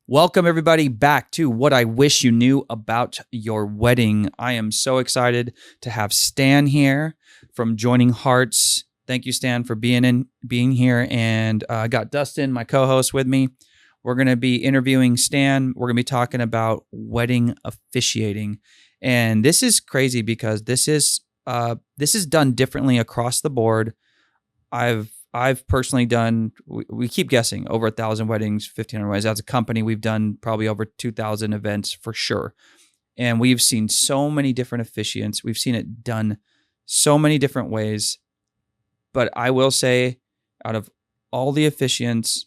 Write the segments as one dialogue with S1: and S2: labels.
S1: Welcome, everybody, back to What I Wish You Knew About Your Wedding. I am so excited to have Stan here from Joining Hearts. Thank you, Stan, for being here. And I got Dustin, my co-host, with me. We're going to be interviewing Stan. We're going to be talking about wedding officiating. And this is crazy because this is done differently across the board. I've personally done, we keep guessing, over 1,000 weddings, 1,500 weddings. As a company, we've done probably over 2,000 events for sure. And we've seen so many different officiants. We've seen it done so many different ways. But I will say, out of all the officiants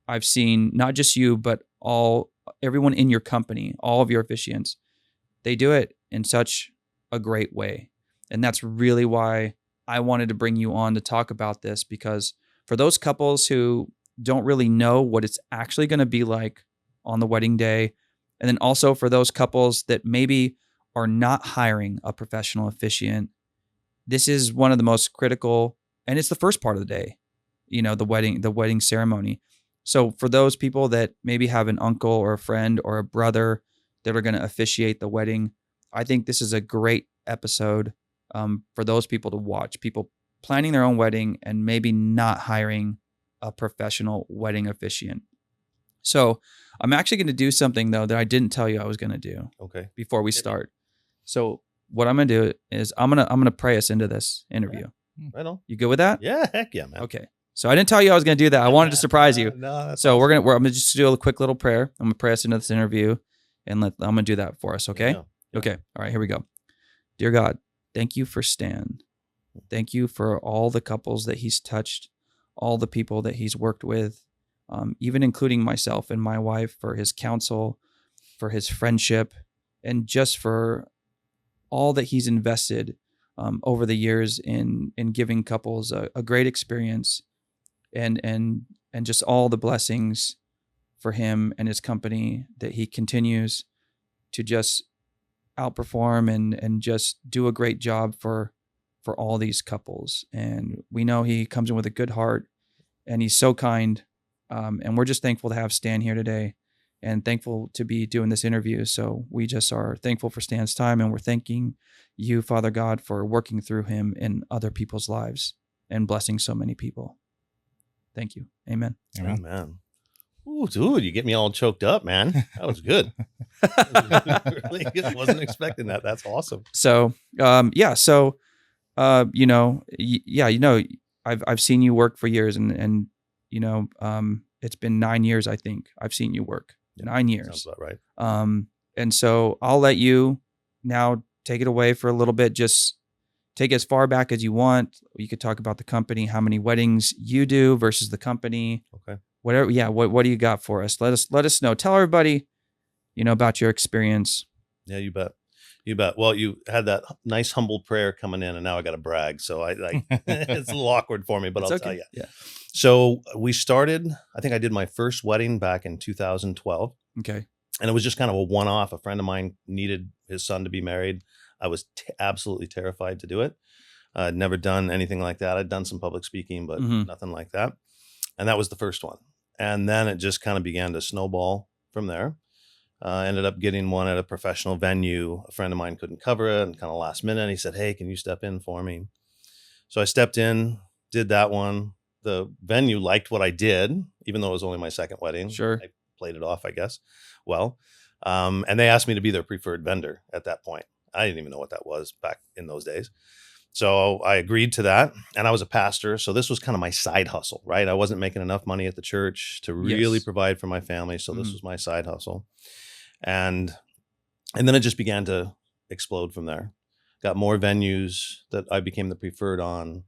S1: I've seen, not just you, but everyone in your company, all of your officiants, they do it in such a great way. And that's really why I wanted to bring you on to talk about this, because for those couples who don't really know what it's actually going to be like on the wedding day, and then also for those couples that maybe are not hiring a professional officiant, this is one of the most critical, and it's the first part of the day, the wedding ceremony. So for those people that maybe have an uncle or a friend or a brother that are going to officiate the wedding, I think this is a great episode for those people to watch, people planning their own wedding and maybe not hiring a professional wedding officiant. So I'm actually going to do something, though, that I didn't tell you I was going to do.
S2: Okay.
S1: Before we start. So what I'm going to do is I'm going to pray us into this interview.
S2: Right on.
S1: You good with that?
S2: Yeah, heck yeah, man.
S1: Okay. So I didn't tell you I was going to do that. I wanted to surprise you.
S2: No, that's
S1: so
S2: awesome.
S1: I'm going to just do a quick little prayer. I'm going to pray us into this interview, and I'm going to do that for us, okay?
S2: Yeah.
S1: Okay. All right, here we go. Dear God, thank you for Stan. Thank you for all the couples that he's touched, all the people that he's worked with, even including myself and my wife, for his counsel, for his friendship, and just for all that he's invested over the years in giving couples a great experience, and just all the blessings for him and his company that he continues to just outperform and just do a great job for all these couples. And we know he comes in with a good heart, and he's so kind. And we're just thankful to have Stan here today, and thankful to be doing this interview. So we just are thankful for Stan's time, and we're thanking you, Father God, for working through him in other people's lives and blessing so many people. Thank you. Amen.
S2: Amen. Ooh, dude, you get me all choked up, man. That was good. Really good. Wasn't expecting that. That's awesome.
S1: So, I've seen you work for years, and it's been 9 years, I think I've seen you work. 9 years.
S2: Sounds about right.
S1: And so I'll let you now take it away for a little bit. Just take it as far back as you want. You could talk about the company, how many weddings you do versus the company.
S2: Okay.
S1: Whatever. Yeah. What do you got for us? Let us know. Tell everybody, about your experience.
S2: Yeah, you bet. You bet. Well, you had that nice humble prayer coming in, and now I got to brag. So I it's a little awkward for me, but I'll tell you.
S1: Yeah.
S2: So we started, I think I did my first wedding back in 2012.
S1: Okay.
S2: And it was just kind of a one-off. A friend of mine needed his son to be married. I was absolutely terrified to do it. I'd never done anything like that. I'd done some public speaking, but nothing like that. And that was the first one. And then it just kind of began to snowball from there. Ended up getting one at a professional venue. A friend of mine couldn't cover it, and kind of last minute, he said, "Hey, can you step in for me?" So I stepped in, did that one. The venue liked what I did, even though it was only my second wedding.
S1: Sure.
S2: I played it off, I guess. Well, and they asked me to be their preferred vendor at that point. I didn't even know what that was back in those days. So I agreed to that, and I was a pastor. So this was kind of my side hustle, right? I wasn't making enough money at the church to really provide for my family. So this was my side hustle. And then it just began to explode from there. Got more venues that I became the preferred on.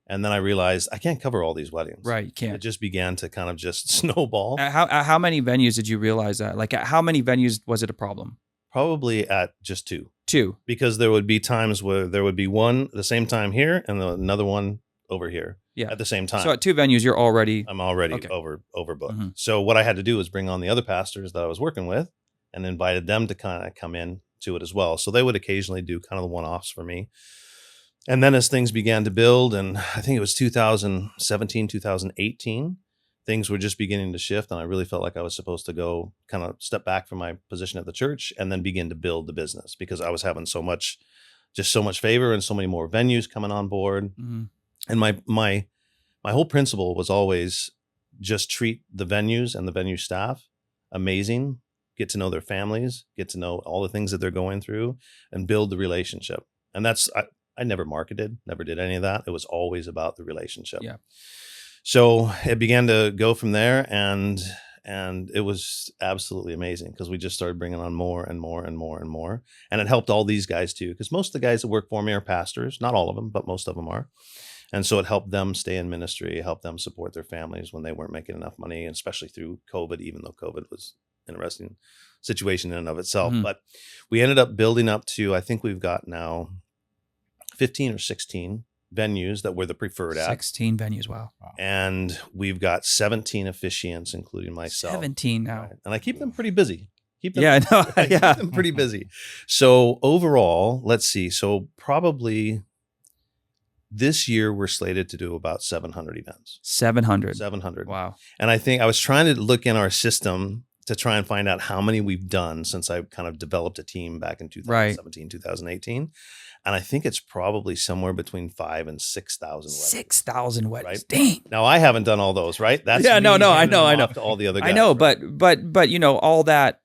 S2: And then I realized I can't cover all these weddings.
S1: Right. You can't.
S2: It just began to kind of just snowball.
S1: How many venues did you realize that? Like, at how many venues was it a problem?
S2: Probably at just two.
S1: Two.
S2: Because there would be times where there would be one at the same time here and another one over here at the same time.
S1: So at two venues, I'm
S2: already overbooked. So what I had to do was bring on the other pastors that I was working with and invited them to kind of come in to it as well. So they would occasionally do kind of the one-offs for me. And then as things began to build, and I think it was 2017, 2018, things were just beginning to shift, and I really felt like I was supposed to go kind of step back from my position at the church and then begin to build the business, because I was having so much favor and so many more venues coming on board.
S1: Mm-hmm.
S2: And my whole principle was always just treat the venues and the venue staff amazing, get to know their families, get to know all the things that they're going through, and build the relationship. And that's, I never marketed, never did any of that. It was always about the relationship.
S1: Yeah.
S2: So it began to go from there, and it was absolutely amazing, because we just started bringing on more and more and more and more. And it helped all these guys too, because most of the guys that work for me are pastors, not all of them, but most of them are. And so it helped them stay in ministry, helped them support their families when they weren't making enough money, especially through COVID, even though COVID was an interesting situation in and of itself.
S1: Mm-hmm.
S2: But we ended up building up to, I think we've got now 15 or 16 venues that we're the preferred at.
S1: 16 venues. Wow.
S2: And we've got 17 officiants, including myself.
S1: 17 now.
S2: Right. And I keep them pretty busy. Keep them,
S1: yeah, I know.
S2: I keep them pretty busy. So overall, let's see. So probably this year we're slated to do about 700 events. 700.
S1: Wow.
S2: And I think I was trying to look in our system to try and find out how many we've done since I kind of developed a team back in 2017, 2018. And I think it's probably somewhere between 5,000 and 6,000 weddings.
S1: 6,000 weddings.
S2: Right?
S1: Dang.
S2: Now I haven't done all those, right? That's
S1: yeah,
S2: me
S1: no, I
S2: handing
S1: know.
S2: them off to all the other guys.
S1: I know,
S2: right?
S1: but you know, all that,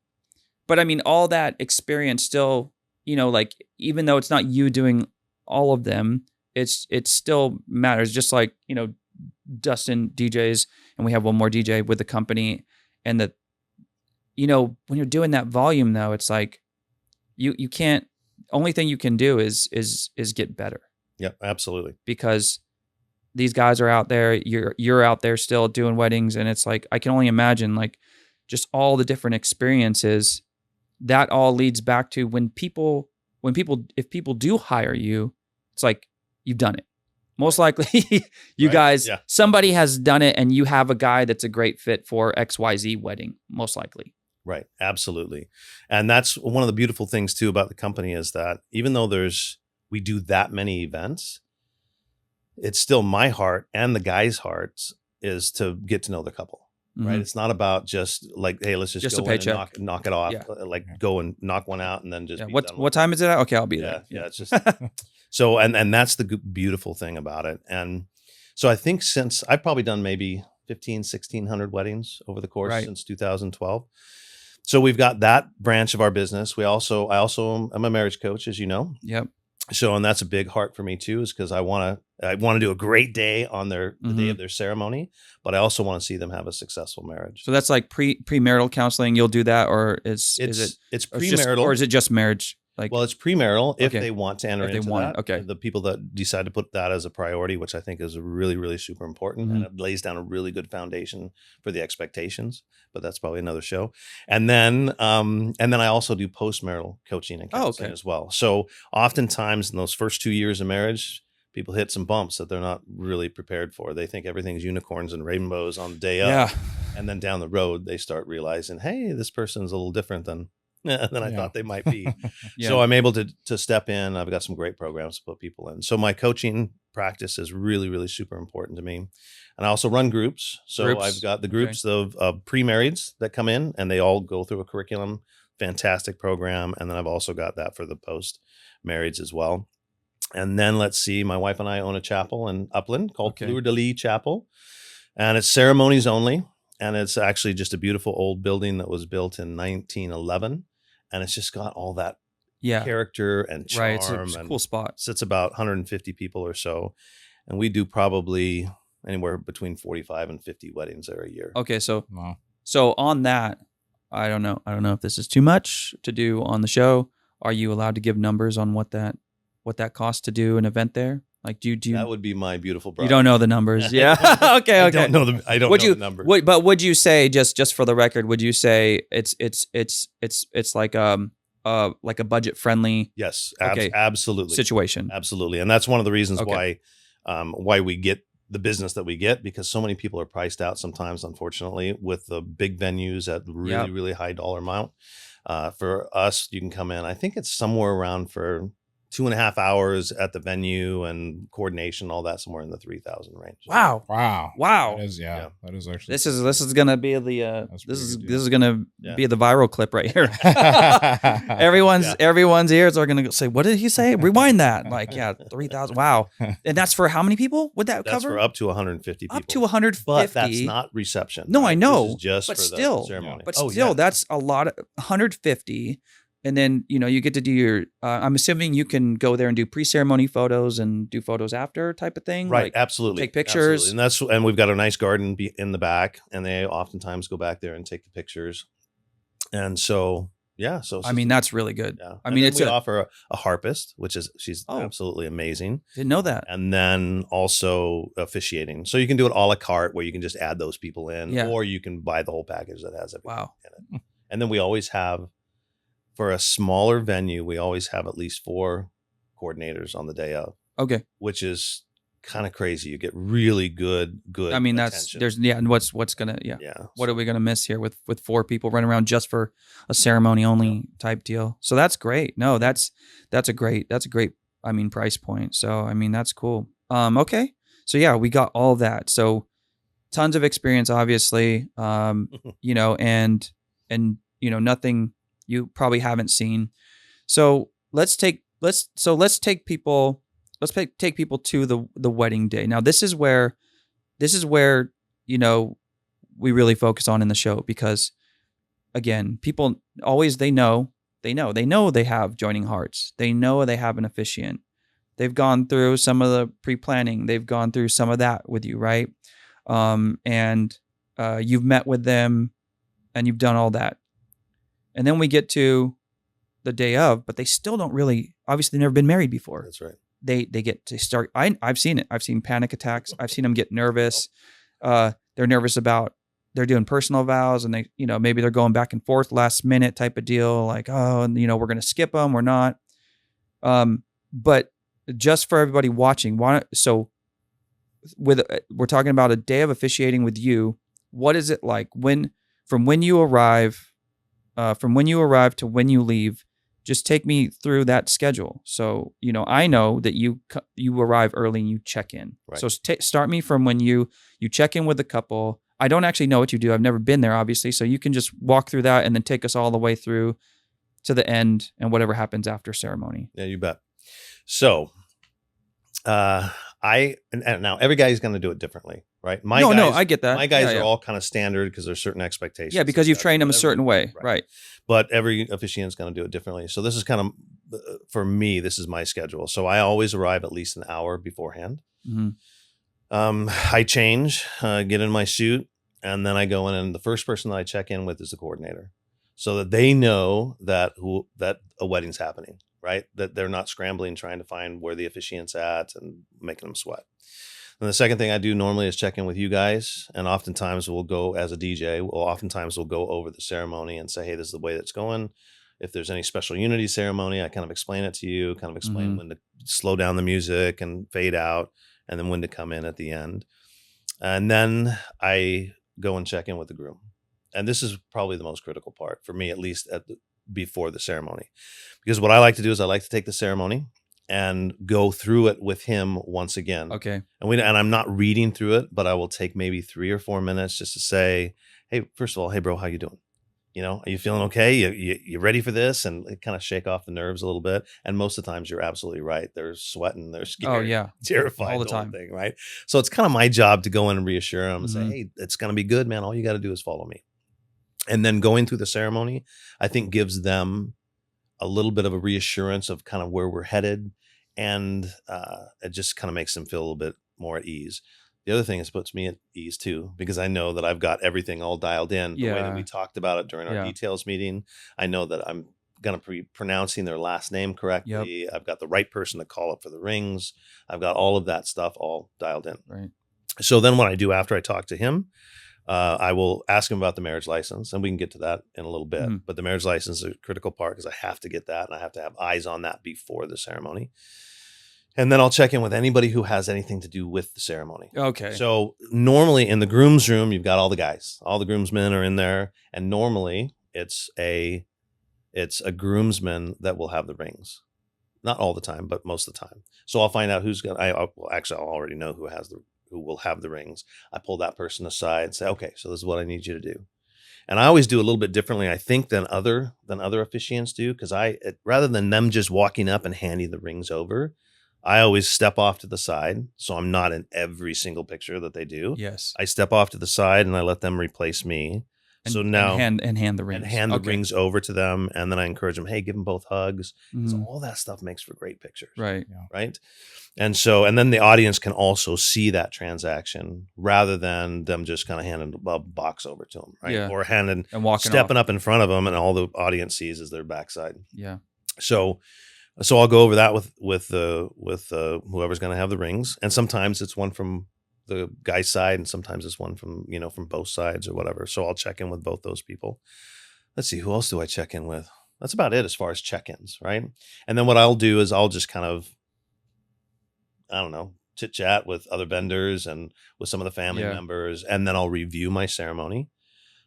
S1: but I mean, all that experience still, you know, like, even though it's not you doing all of them, it still matters. Just like, you know, Dustin DJs, and we have one more DJ with the company, and that, you know, when you're doing that volume though, it's like you can't, only thing you can do is get better.
S2: Yeah, absolutely.
S1: Because these guys are out there, you're out there still doing weddings, and it's like, I can only imagine, like, just all the different experiences that all leads back to if people do hire you, it's like, you've done it. Most likely you guys, somebody has done it, and you have a guy that's a great fit for XYZ wedding, most likely.
S2: Right. Absolutely. And that's one of the beautiful things too about the company, is that even though we do that many events, it's still my heart and the guys' hearts is to get to know the couple. Right.
S1: Mm-hmm.
S2: It's not about just like, hey, let's just go in and knock it off.
S1: Yeah.
S2: Like go and knock one out and then just be done with
S1: what time is it at? Okay, I'll be there.
S2: Yeah. It's just so, and that's the beautiful thing about it. And so I think since I've probably done maybe 1,600 weddings over the course since 2012. So we've got that branch of our business. I also am a marriage coach, as you know.
S1: Yep.
S2: So, and that's a big heart for me too, is because I want to do a great day on the day of their ceremony, but I also want to see them have a successful marriage.
S1: So that's like premarital counseling. You'll do that, or it's premarital, or is it just marriage? Like,
S2: well, it's premarital if they want to enter into that.
S1: Okay.
S2: The people that decide to put that as a priority, which I think is really, really super important, and it lays down a really good foundation for the expectations. But that's probably another show. And then I also do postmarital coaching and counseling as well. So oftentimes in those first 2 years of marriage, people hit some bumps that they're not really prepared for. They think everything's unicorns and rainbows on the day up, and then down the road they start realizing, hey, this person's a little different than I thought they might be. So I'm able to step in. I've got some great programs to put people in. So my coaching practice is really, really super important to me. And I also run groups. So I've got the groups of pre-marrieds that come in, and they all go through a curriculum, fantastic program. And then I've also got that for the post-marrieds as well. And then let's see, my wife and I own a chapel in Upland called Fleur de Lis Chapel. And it's ceremonies only. And it's actually just a beautiful old building that was built in 1911. And it's just got all that character and charm.
S1: Right, it's a cool spot.
S2: It's about 150 people or so. And we do probably anywhere between 45 and 50 weddings there a year.
S1: Okay, so on that, I don't know if this is too much to do on the show. Are you allowed to give numbers on what that costs to do an event there? Like, do you? That
S2: would be my beautiful brother.
S1: You don't know the numbers, yeah? Okay.
S2: I don't know the numbers.
S1: But would you say, just for the record, would you say it's like a budget friendly?
S2: Yes, absolutely.
S1: Situation.
S2: Absolutely, and that's one of the reasons why we get the business that we get, because so many people are priced out sometimes, unfortunately, with the big venues at really high dollar amount. For us, you can come in. I think it's somewhere around for 2.5 hours at the venue and coordination, all that, somewhere in the 3,000 range.
S1: Wow.
S3: That is, that is actually.
S1: This is gonna be the this is gonna be the viral clip right here. Everyone's ears are gonna say, "What did he say? Rewind that!" Like, 3,000. Wow, and that's for how many people would that
S2: That's
S1: cover?
S2: for up to 150 people.
S1: Up to 150.
S2: But that's not reception.
S1: No,
S2: right?
S1: I know.
S2: This is just
S1: but
S2: for
S1: still,
S2: the ceremony.
S1: But still, that's a lot of 150. And then, you get to do your, I'm assuming you can go there and do pre-ceremony photos and do photos after type of thing.
S2: Right.
S1: Like
S2: absolutely.
S1: Take pictures.
S2: Absolutely. And we've got a nice garden in the back, and they oftentimes go back there and take the pictures. And so, so
S1: I mean, that's really good.
S2: Yeah.
S1: I mean,
S2: we offer a harpist, she's absolutely amazing.
S1: Didn't know that.
S2: And then also officiating. So you can do it a la carte, where you can just add those people in, or you can buy the whole package that has everything in it. And then we always have, for a smaller venue, we always have at least 4 coordinators on the day of.
S1: Okay.
S2: Which is kind of crazy. You get really good. I mean,
S1: attention. And what's gonna what are we gonna miss here with 4 people running around just for a ceremony only type deal? So that's great. No, that's a great I mean, price point. So I mean, that's cool. Okay. So we got all that. So tons of experience, obviously. And nothing you probably haven't seen. So let's take people to the wedding day. Now this is where we really focus on in the show, because again, people always they know they have Joining Hearts. They know they have an officiant. They've gone through some of the pre-planning. They've gone through some of that with you, right? And you've met with them and you've done all that. And then we get to the day of, but they still don't really, obviously never been married before.
S2: That's right.
S1: They get to start, I've seen it. I've seen panic attacks. I've seen them get nervous. They're nervous about, they're doing personal vows, and they, maybe they're going back and forth last minute type of deal. Like, we're going to skip them. We're not. But just for everybody watching, we're talking about a day of officiating with you. What is it like from when you arrive to when you leave? Just take me through that schedule. So, I know that you arrive early and you check in. Right. So start me from when you check in with the couple. I don't actually know what you do. I've never been there, obviously. So you can just walk through that and then take us all the way through to the end and whatever happens after ceremony.
S2: Yeah, you bet. So, now every guy is going to do it differently, right?
S1: I get that.
S2: My guys are all kind of standard because there's certain expectations.
S1: Yeah, because you've trained them a certain way, right?
S2: But every officiant is going to do it differently. So this is kind of, for me, this is my schedule. So I always arrive at least an hour beforehand. Mm-hmm. I change, get in my suit, and then I go in, and the first person that I check in with is the coordinator, so that they know that a wedding's happening. Right? That they're not scrambling trying to find where the officiant's at and making them sweat. And the second thing I do normally is check in with you guys. And oftentimes we'll go as a DJ. We'll go over the ceremony and say, hey, this is the way that's going. If there's any special unity ceremony, I kind of explain it to you, kind of explain when to slow down the music and fade out, and then when to come in at the end. And then I go and check in with the groom. And this is probably the most critical part for me, at least before the ceremony, because what I like to do is I like to take the ceremony and go through it with him once again.
S1: Okay.
S2: And I'm not reading through it, but I will take maybe 3 or 4 minutes just to say, hey, first of all, hey bro, how you doing? Are you feeling okay? You ready for this? And kind of shake off the nerves a little bit. And most of the times you're absolutely right. They're sweating, they're scared,
S1: oh yeah,
S2: terrified
S1: all the time,
S2: thing, right? So it's kind of my job to go in and reassure them and say, hey, it's going to be good, man. All you got to do is follow me. And then going through the ceremony, I think gives them a little bit of a reassurance of kind of where we're headed. And it just kind of makes them feel a little bit more at ease. The other thing is puts me at ease too, because I know that I've got everything all dialed in. The way that we talked about it during our details meeting, I know that I'm going to be pronouncing their last name correctly. Yep. I've got the right person to call up for the rings. I've got all of that stuff all dialed in.
S1: Right.
S2: So then what I do after I talk to him, I will ask him about the marriage license, and we can get to that in a little bit. But the marriage license is a critical part because I have to get that, and I have to have eyes on that before the ceremony. And then I'll check in with anybody who has anything to do with the ceremony.
S1: Okay.
S2: So normally in the groom's room, you've got all the guys, all the groomsmen are in there, and normally it's a groomsman that will have the rings. not all the time, but most of the time. So I'll find out who's going to, I'll already know who will have the rings. I pull that person aside and say, okay, so this is what I need you to do. And I always do a little bit differently, I think, than other officiants do, because rather than them just walking up and handing the rings over, I always step off to the side. So I'm not in every single picture that they do.
S1: Yes.
S2: I step off to the side and I let them replace me. So now
S1: hand the rings.
S2: And hand the rings over to them. And then I encourage them, hey, give them both hugs. So all that stuff makes for great pictures.
S1: Right.
S2: Right. And then the audience can also see that transaction rather than them just kind of handing a box over to them. Right.
S1: Yeah.
S2: Or stepping up in front of them and all the audience sees is their backside.
S1: Yeah.
S2: So I'll go over that with whoever's going to have the rings. And sometimes it's one from the guy's side, and sometimes it's one from both sides or whatever. So I'll check in with both those people. Let's see, who else do I check in with? That's about it as far as check-ins, right? And then what I'll do is I'll just kind of, I don't know, chit chat with other vendors and with some of the family members, and then I'll review my ceremony.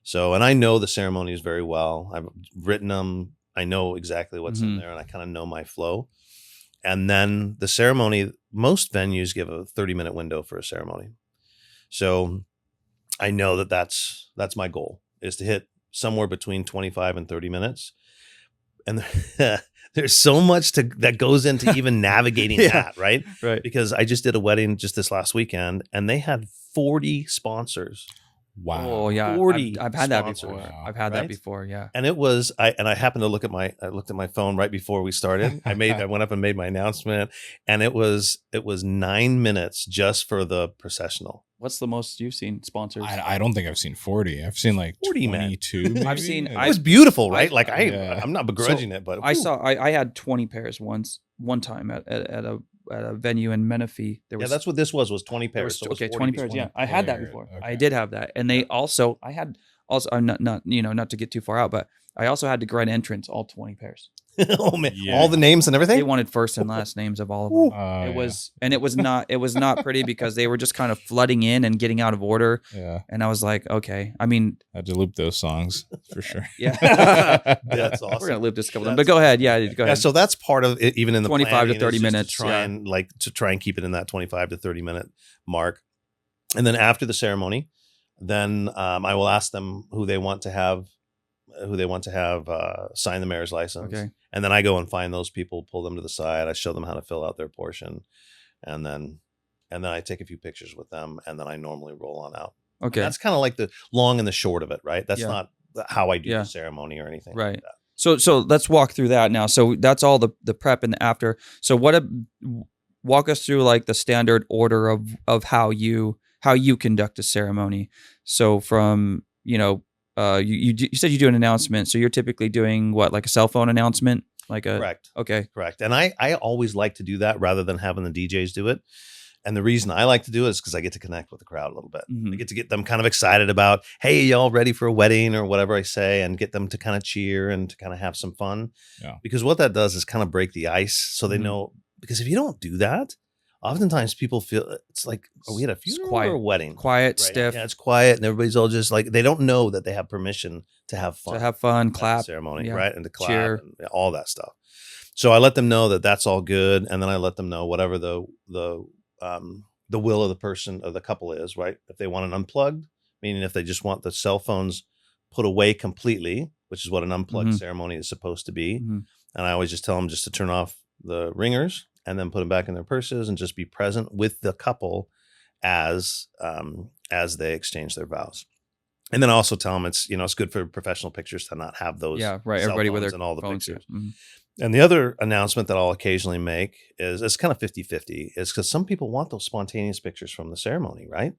S2: So, and I know the ceremonies very well. I've written them. I know exactly what's in there, and I kind of know my flow. And then the ceremony, most venues give a 30-minute window for a ceremony. So I know that's my goal, is to hit somewhere between 25 and 30 minutes. And there's so much that goes into even navigating that, right?
S1: Right.
S2: Because I just did a wedding just this last weekend, and they had 40 sponsors.
S3: Wow.
S1: Oh yeah.
S2: 40
S1: I've had that before.
S3: Wow.
S1: I've had that before. Yeah.
S2: And it was, I happened to looked at my phone right before we started. I went up and made my announcement, and it was 9 minutes just for the processional.
S1: What's the most you've seen sponsors?
S3: I don't think I've seen 40. I've seen like
S2: 40,
S3: 22. Maybe.
S1: I've seen.
S2: It was beautiful, right?
S3: Yeah.
S2: I'm not begrudging it, but
S1: I had 20 pairs one time at a venue in Menifee. There was,
S2: that's what this was 20 pairs. So it was
S1: 20 pairs. Yeah, I had that before.
S3: Okay.
S1: I did have that, and they also I'm not to get too far out, but I also had to grant entrance all 20 pairs.
S2: Oh man, all the names and everything.
S1: They wanted first and last names of all of them. It was not pretty because they were just kind of flooding in and getting out of order.
S3: Yeah,
S1: and I was like, okay. I mean,
S3: I had to loop those songs for sure.
S1: Yeah,
S2: that's awesome.
S1: We're gonna loop this couple of them, but go ahead. Yeah, go ahead.
S2: Yeah, so that's part of it, even in the
S1: 25 to 30 minutes.
S2: To try and keep it in that 25 to 30 minute mark. And then after the ceremony, then I will ask them who they want to have sign the mayor's license.
S1: Okay.
S2: And then I go and find those people, pull them to the side. I show them how to fill out their portion, and then I take a few pictures with them, and then I normally roll on out.
S1: Okay.
S2: And that's kind of like the long and the short of it, right? That's not how I do the ceremony or anything.
S1: Right.
S2: Like that.
S1: So let's walk through that now. So that's all the prep and the after. So walk us through like the standard order of how you conduct a ceremony. So from, you said you do an announcement. So you're typically doing what, like a cell phone announcement?
S2: Correct.
S1: Okay.
S2: Correct. And I always like to do that rather than having the DJs do it. And the reason I like to do it is because I get to connect with the crowd a little bit.
S1: Mm-hmm.
S2: I get to get them kind of excited about, hey, y'all ready for a wedding or whatever I say, and get them to kind of cheer and to kind of have some fun.
S3: Yeah.
S2: Because what that does is kind of break the ice so they know, because if you don't do that, oftentimes people feel it's like, are we at a funeral or a wedding?
S1: Quiet,
S2: right?
S1: stiff.
S2: Yeah, it's quiet, and everybody's all just like, they don't know that they have permission to have fun.
S1: To have fun, clap.
S2: Ceremony, right? And to clap,
S1: cheer.
S2: and all that stuff. So I let them know that that's all good, and then I let them know whatever the will of the person or the couple is, right? If they want an unplugged, meaning if they just want the cell phones put away completely, which is what an unplugged ceremony is supposed to be. Mm-hmm. And I always just tell them just to turn off the ringers and then put them back in their purses and just be present with the couple as they exchange their vows. And then I also tell them it's good for professional pictures to not have those.
S1: Yeah, right. Everybody with their
S2: and all the
S1: phones
S2: pictures.
S1: Mm-hmm.
S2: And the other announcement that I'll occasionally make is it's kind of 50-50 is because some people want those spontaneous pictures from the ceremony, right?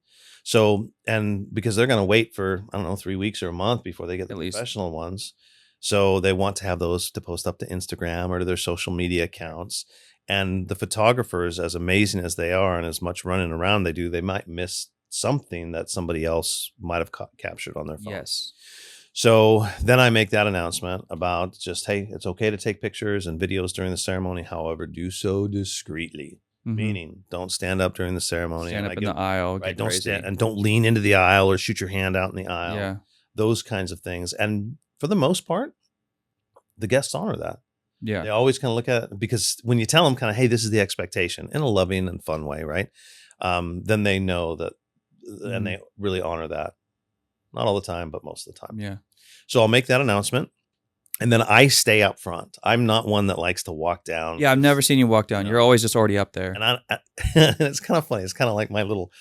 S2: So, and because they're going to wait for, 3 weeks or a month before they get the professional ones. So they want to have those to post up to Instagram or to their social media accounts. And the photographers, as amazing as they are and as much running around they do, they might miss something that somebody else might have captured on their phone.
S1: Yes.
S2: So then I make that announcement about just, hey, it's okay to take pictures and videos during the ceremony. However, do so discreetly, meaning don't stand up during the ceremony.
S1: Stand up in the aisle.
S2: Right? Don't lean into the aisle or shoot your hand out in the aisle.
S1: Yeah.
S2: Those kinds of things. And for the most part, the guests honor that.
S1: Yeah.
S2: They always kind of look at it, because when you tell them kind of, hey, this is the expectation in a loving and fun way, right? Then they know that, and they really honor that. Not all the time, but most of the time.
S1: Yeah.
S2: So I'll make that announcement, and then I stay up front. I'm not one that likes to walk down.
S1: Yeah, I've never seen you walk down. You're always just already up there.
S2: And it's kind of funny. It's kind of like my little,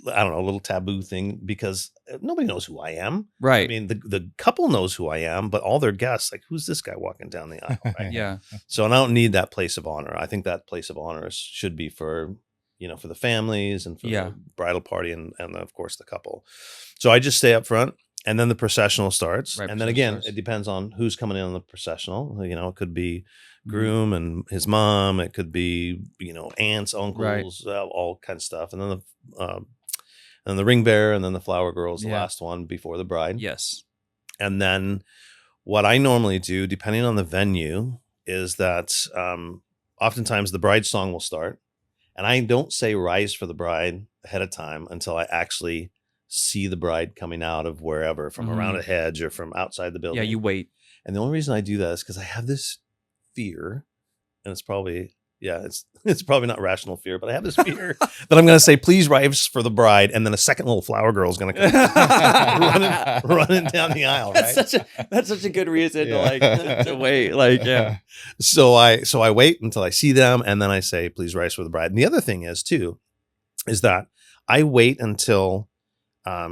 S2: I don't know, little taboo thing, because nobody knows who I am.
S1: Right.
S2: I mean, the couple knows who I am, but all their guests, like, who's this guy walking down the aisle? Right?
S1: Yeah.
S2: So, and I don't need that place of honor. I think that place of honor should be for, for the families and for the bridal party and of course the couple. So I just stay up front. And then the processional starts.
S1: Right,
S2: and then again, it depends on who's coming in on the processional. It could be groom and his mom. It could be, aunts, uncles, all kinds of stuff. And then the ring bearer, and then the flower girl is the last one before the bride.
S1: Yes.
S2: And then what I normally do, depending on the venue, is that oftentimes the bride song will start. And I don't say Rise for the Bride ahead of time until I actually see the bride coming out of wherever, from around a hedge or from outside the building.
S1: Yeah, you wait.
S2: And the only reason I do that is because I have this fear, and it's probably, it's probably not rational fear, but I have this fear that I'm going to say, please rise for the bride, and then a second little flower girl is going to come running down the aisle. Right?
S1: That's such a good reason to wait. Like, yeah.
S2: So I wait until I see them, and then I say, please rise for the bride. And the other thing is that I wait until,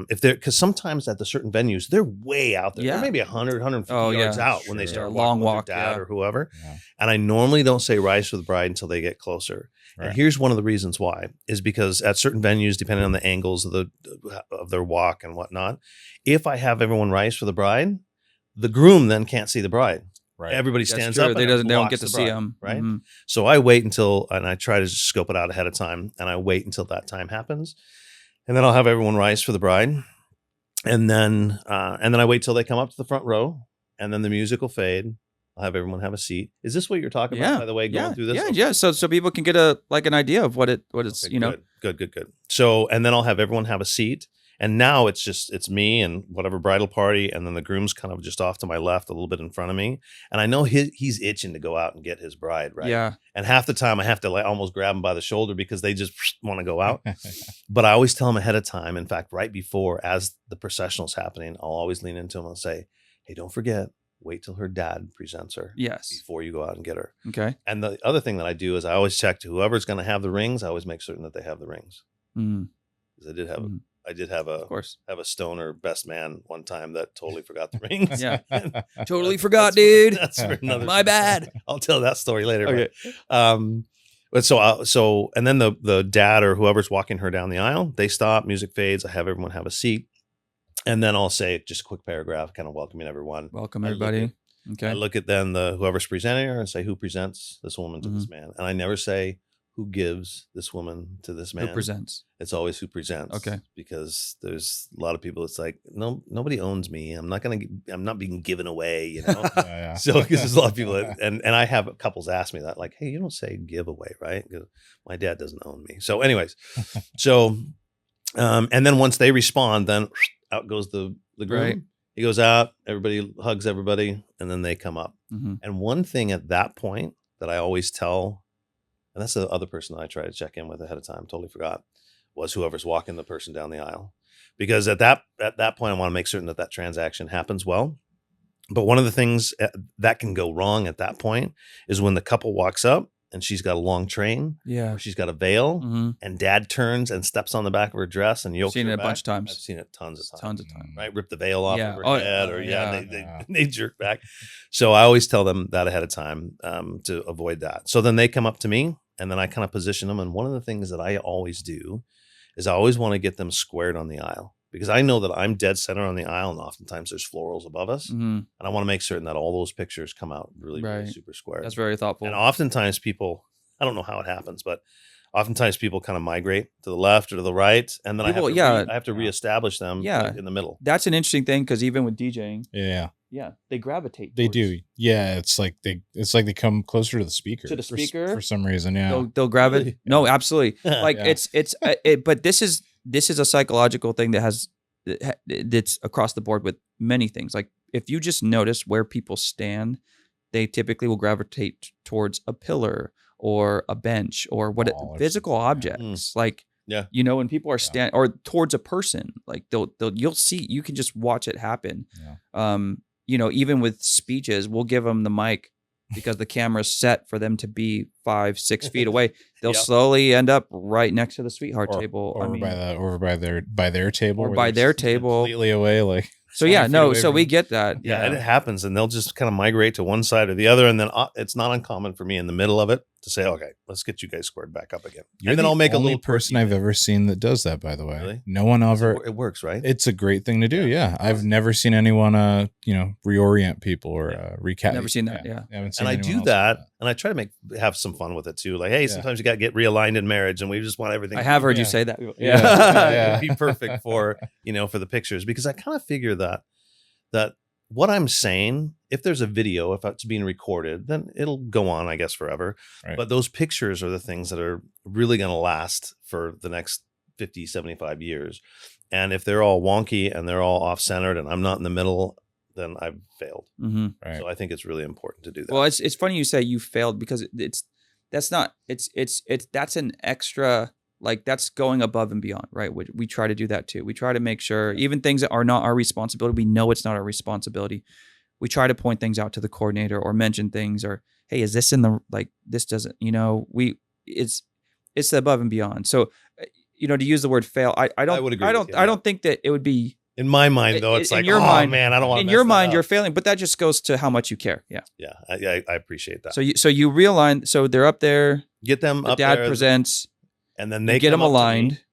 S2: because sometimes at the certain venues, they're way out there. They're maybe 100, 150 yards out when they start
S1: long
S2: walking
S1: walk,
S2: with their dad or whoever.
S3: Yeah.
S2: And I normally don't say rise for the bride until they get closer. Right. And here's one of the reasons why, is because at certain venues, depending on the angles of their walk and whatnot, if I have everyone rise for the bride, the groom then can't see the bride. Right. Everybody stands up.
S1: They don't get to see him.
S2: Right. Mm-hmm. So I wait and I try to scope it out ahead of time, and I wait until that time happens. And then I'll have everyone rise for the bride. And then I wait till they come up to the front row, and then the music will fade. I'll have everyone have a seat. Is this what you're talking about, by the way, going through this?
S1: Yeah. So people can get an idea of what it's,
S2: okay, Good. So, and then I'll have everyone have a seat. And now it's me and whatever bridal party, and then the groom's kind of just off to my left, a little bit in front of me. And I know he's itching to go out and get his bride, right?
S1: Yeah.
S2: And half the time I have to almost grab him by the shoulder because they just want to go out. But I always tell him ahead of time. In fact, right before, as the processional's happening, I'll always lean into him and say, hey, don't forget, wait till her dad presents her.
S1: Yes.
S2: Before you go out and get her.
S1: Okay.
S2: And the other thing that I do is I always check to whoever's going to have the rings. I always make certain that they have the rings. Because I did have a stoner best man one time that totally forgot the rings.
S1: Yeah. Totally forgot, dude.
S2: That's for another.
S1: My bad.
S2: I'll tell that story later.
S1: Okay.
S2: But so and then the dad or whoever's walking her down the aisle, they stop, music fades. I have everyone have a seat. And then I'll say just a quick paragraph, kind of welcoming everyone.
S1: Welcome everybody.
S2: I look at then whoever's presenting her and say, who presents this woman to this man? And I never say, who gives this woman to this man?
S1: Who presents?
S2: It's always who presents.
S1: Okay.
S2: Because there's a lot of people, it's like, no, nobody owns me. I'm not being given away,
S3: Yeah.
S2: So, because there's a lot of people and I have couples ask me that, like, hey, you don't say giveaway, right? Because my dad doesn't own me. So anyways, and then once they respond, then out goes the groom. Right. He goes out, everybody hugs everybody, and then they come up. Mm-hmm. And one thing at that point that I always tell, and that's the other person that I try to check in with ahead of time, totally forgot, was whoever's walking the person down the aisle. Because at that point, I want to make certain that transaction happens well. But one of the things that can go wrong at that point is when the couple walks up and she's got a long train, or she's got a veil, and dad turns and steps on the back of her dress and yokes her back.
S1: I've seen it a bunch of times.
S2: I've seen it tons of times.
S1: Right?
S2: Rip the veil off of her head, they jerk back. So I always tell them that ahead of time to avoid that. So then they come up to me, and then I kind of position them. And one of the things that I always do is I always want to get them squared on the aisle, because I know that I'm dead center on the aisle, and oftentimes there's florals above us. And I want to make certain that all those pictures come out really super square.
S1: That's very thoughtful.
S2: And oftentimes people, I don't know how it happens, but oftentimes people kind of migrate to the left or to the right. And then I have to reestablish them in the middle.
S1: That's an interesting thing, because even with DJing, they gravitate.
S3: They do. Yeah, it's like they come closer to the speaker. For some reason. Yeah,
S1: they'll gravitate. Really? No, absolutely. Like but this is a psychological thing that's across the board with many things. Like if you just notice where people stand they typically will gravitate towards a pillar or a bench or physical objects. Like, when people are standing or towards a person, like you'll see, you can just watch it happen. Yeah. Even with speeches, we'll give them the mic because the camera's set for them to be 5-6 feet away. They'll slowly end up right next to the sweetheart table.
S3: By their table,
S1: or by their table,
S3: completely away. Like,
S1: so we get that.
S2: Yeah, and it happens, and they'll just kind of migrate to one side or the other, and then it's not uncommon for me in the middle of it to say, "Okay, let's get you guys squared back up again."
S3: You're and then I'll make a little person I've ever seen that does that. By the way, really? No one ever.
S2: It works, right?
S3: It's a great thing to do. Yeah, I've never seen anyone, reorient people or recap.
S1: Never seen that. Yeah,
S2: and I do that, and I try to have some fun with it too. Like, hey, sometimes you got to get realigned in marriage, and we just want everything.
S1: I have heard you say that.
S2: Yeah. It'd be perfect for for the pictures, because I kind of figure that what I'm saying, if there's a video, if it's being recorded, then it'll go on, I guess, forever. Right. But those pictures are the things that are really going to last for the next 50, 75 years. And if they're all wonky and they're all off-centered and I'm not in the middle, then I've failed. Mm-hmm. Right. So I think it's really important to do that.
S1: Well, it's funny you say you failed, because that's an extra. Like, that's going above and beyond, right? We try to do that too. We try to make sure even things that are not our responsibility, we know it's not our responsibility. We try to point things out to the coordinator or mention things, or, hey, is this this doesn't, it's the above and beyond. So, to use the word fail, I don't think that it would be.
S2: In my mind, though, it's like, oh mind, man, I don't want to.
S1: In your mind, you're failing, but that just goes to how much you care. Yeah.
S2: Yeah. I appreciate that.
S1: So you realign. So they're up there.
S2: Get them up
S1: there.
S2: Dad
S1: presents.
S2: And then they
S1: get them aligned.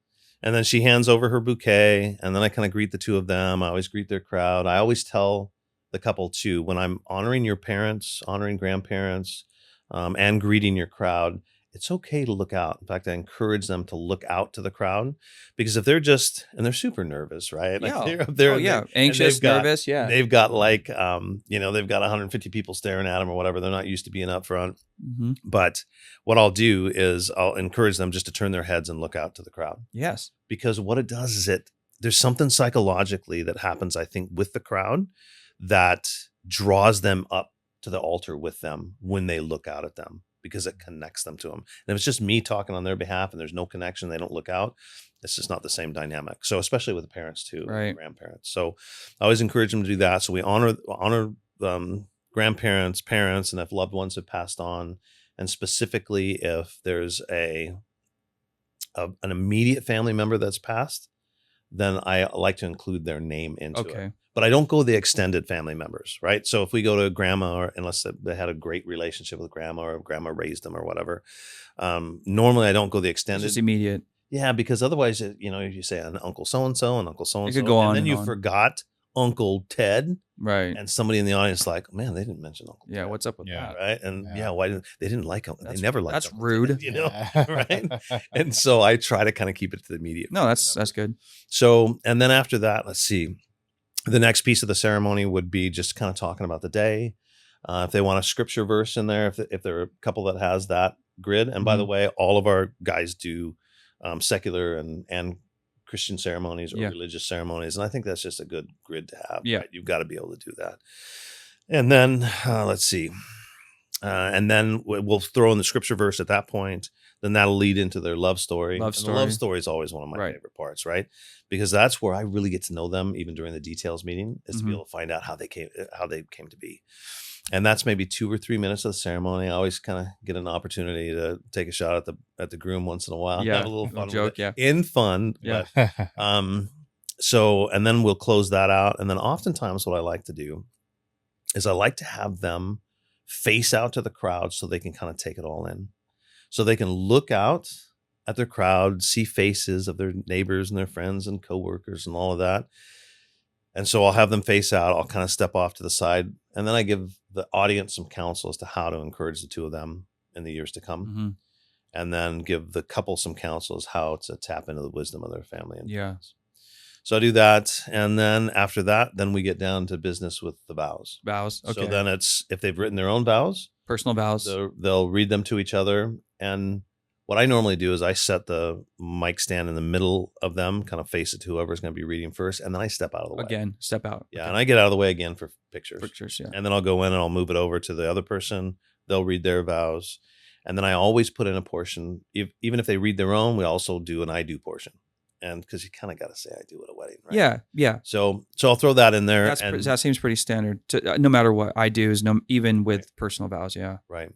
S2: And then she hands over her bouquet. And then I kind of greet the two of them. I always greet their crowd. I always tell the couple too, when I'm honoring your parents, honoring grandparents, and greeting your crowd, it's okay to look out. In fact, I encourage them to look out to the crowd, because if they're they're super nervous, right? Like
S1: they're anxious, nervous. Yeah.
S2: They've got they've got 150 people staring at them or whatever. They're not used to being up front. Mm-hmm. But what I'll do is I'll encourage them just to turn their heads and look out to the crowd.
S1: Yes.
S2: Because what it does is there's something psychologically that happens, I think, with the crowd that draws them up to the altar with them when they look out at them, because it connects them to them. And if it's just me talking on their behalf and there's no connection, they don't look out, it's just not the same dynamic. So especially with the parents too, right. Grandparents. So I always encourage them to do that. So we honor grandparents, parents, and if loved ones have passed on, and specifically if there's an immediate family member that's passed, then I like to include their name into it. But I don't go the extended family members, right? So if we go to grandma, or unless they had a great relationship with grandma, or grandma raised them or whatever, normally I don't go the extended.
S1: It's just immediate.
S2: Yeah, because otherwise, you say an uncle so-and-so and uncle so-and-so.
S1: It could go on
S2: and then you forgot Uncle Ted.
S1: Right.
S2: And somebody in the audience like, man, they didn't mention Uncle Ted.
S1: What's up with that?
S2: Right. And why didn't they like him? They never liked
S1: That's
S2: Uncle
S1: rude.
S2: Ted, right? And so I try to kind of keep it to the immediate.
S1: No, that's good. So,
S2: and then after that, let's see. The next piece of the ceremony would be just kind of talking about the day. If they want a scripture verse in there, if they're a couple that has that grid. And by the way, all of our guys do secular and Christian ceremonies or religious ceremonies. And I think that's just a good grid to have.
S1: Yeah.
S2: Right? You've got to be able to do that. And then let's see. And then we'll throw in the scripture verse at that point. Then that'll lead into their love story. And the love story is always one of my favorite parts, right? Because that's where I really get to know them, even during the details meeting, is to be able to find out how they came to be. And that's maybe 2 or 3 minutes of the ceremony. I always kind of get an opportunity to take a shot at the groom once in a while.
S1: Yeah,
S2: have a little fun
S1: joke.
S2: Yeah, in fun.
S1: Yeah.
S2: But, so, and then we'll close that out. And then oftentimes what I like to do is I like to have them face out to the crowd so they can kind of take it all in. So they can look out at their crowd, see faces of their neighbors and their friends and coworkers and all of that. And so I'll have them face out. I'll kind of step off to the side. And then I give the audience some counsel as to how to encourage the two of them in the years to come. Mm-hmm. And then give the couple some counsel as how to tap into the wisdom of their family and friends. So I do that. And then after that, then we get down to business with the vows.
S1: Vows. Okay.
S2: So then it's, if they've written their own vows,
S1: personal vows,
S2: they'll read them to each other. And what I normally do is I set the mic stand in the middle of them, kind of face it to whoever's going to be reading first, and then I step out of the way.
S1: Again, step out.
S2: Yeah,
S1: Okay.
S2: and I get out of the way again for pictures.
S1: Pictures, yeah.
S2: And then I'll go in and I'll move it over to the other person. They'll read their vows. And then I always put in a portion, even if they read their own, we also do an I do portion. And because you kind of got to say I do at a wedding, right?
S1: Yeah, yeah.
S2: So I'll throw that in there.
S1: That seems pretty standard. No matter what I do is even with personal vows. Yeah.
S2: Right.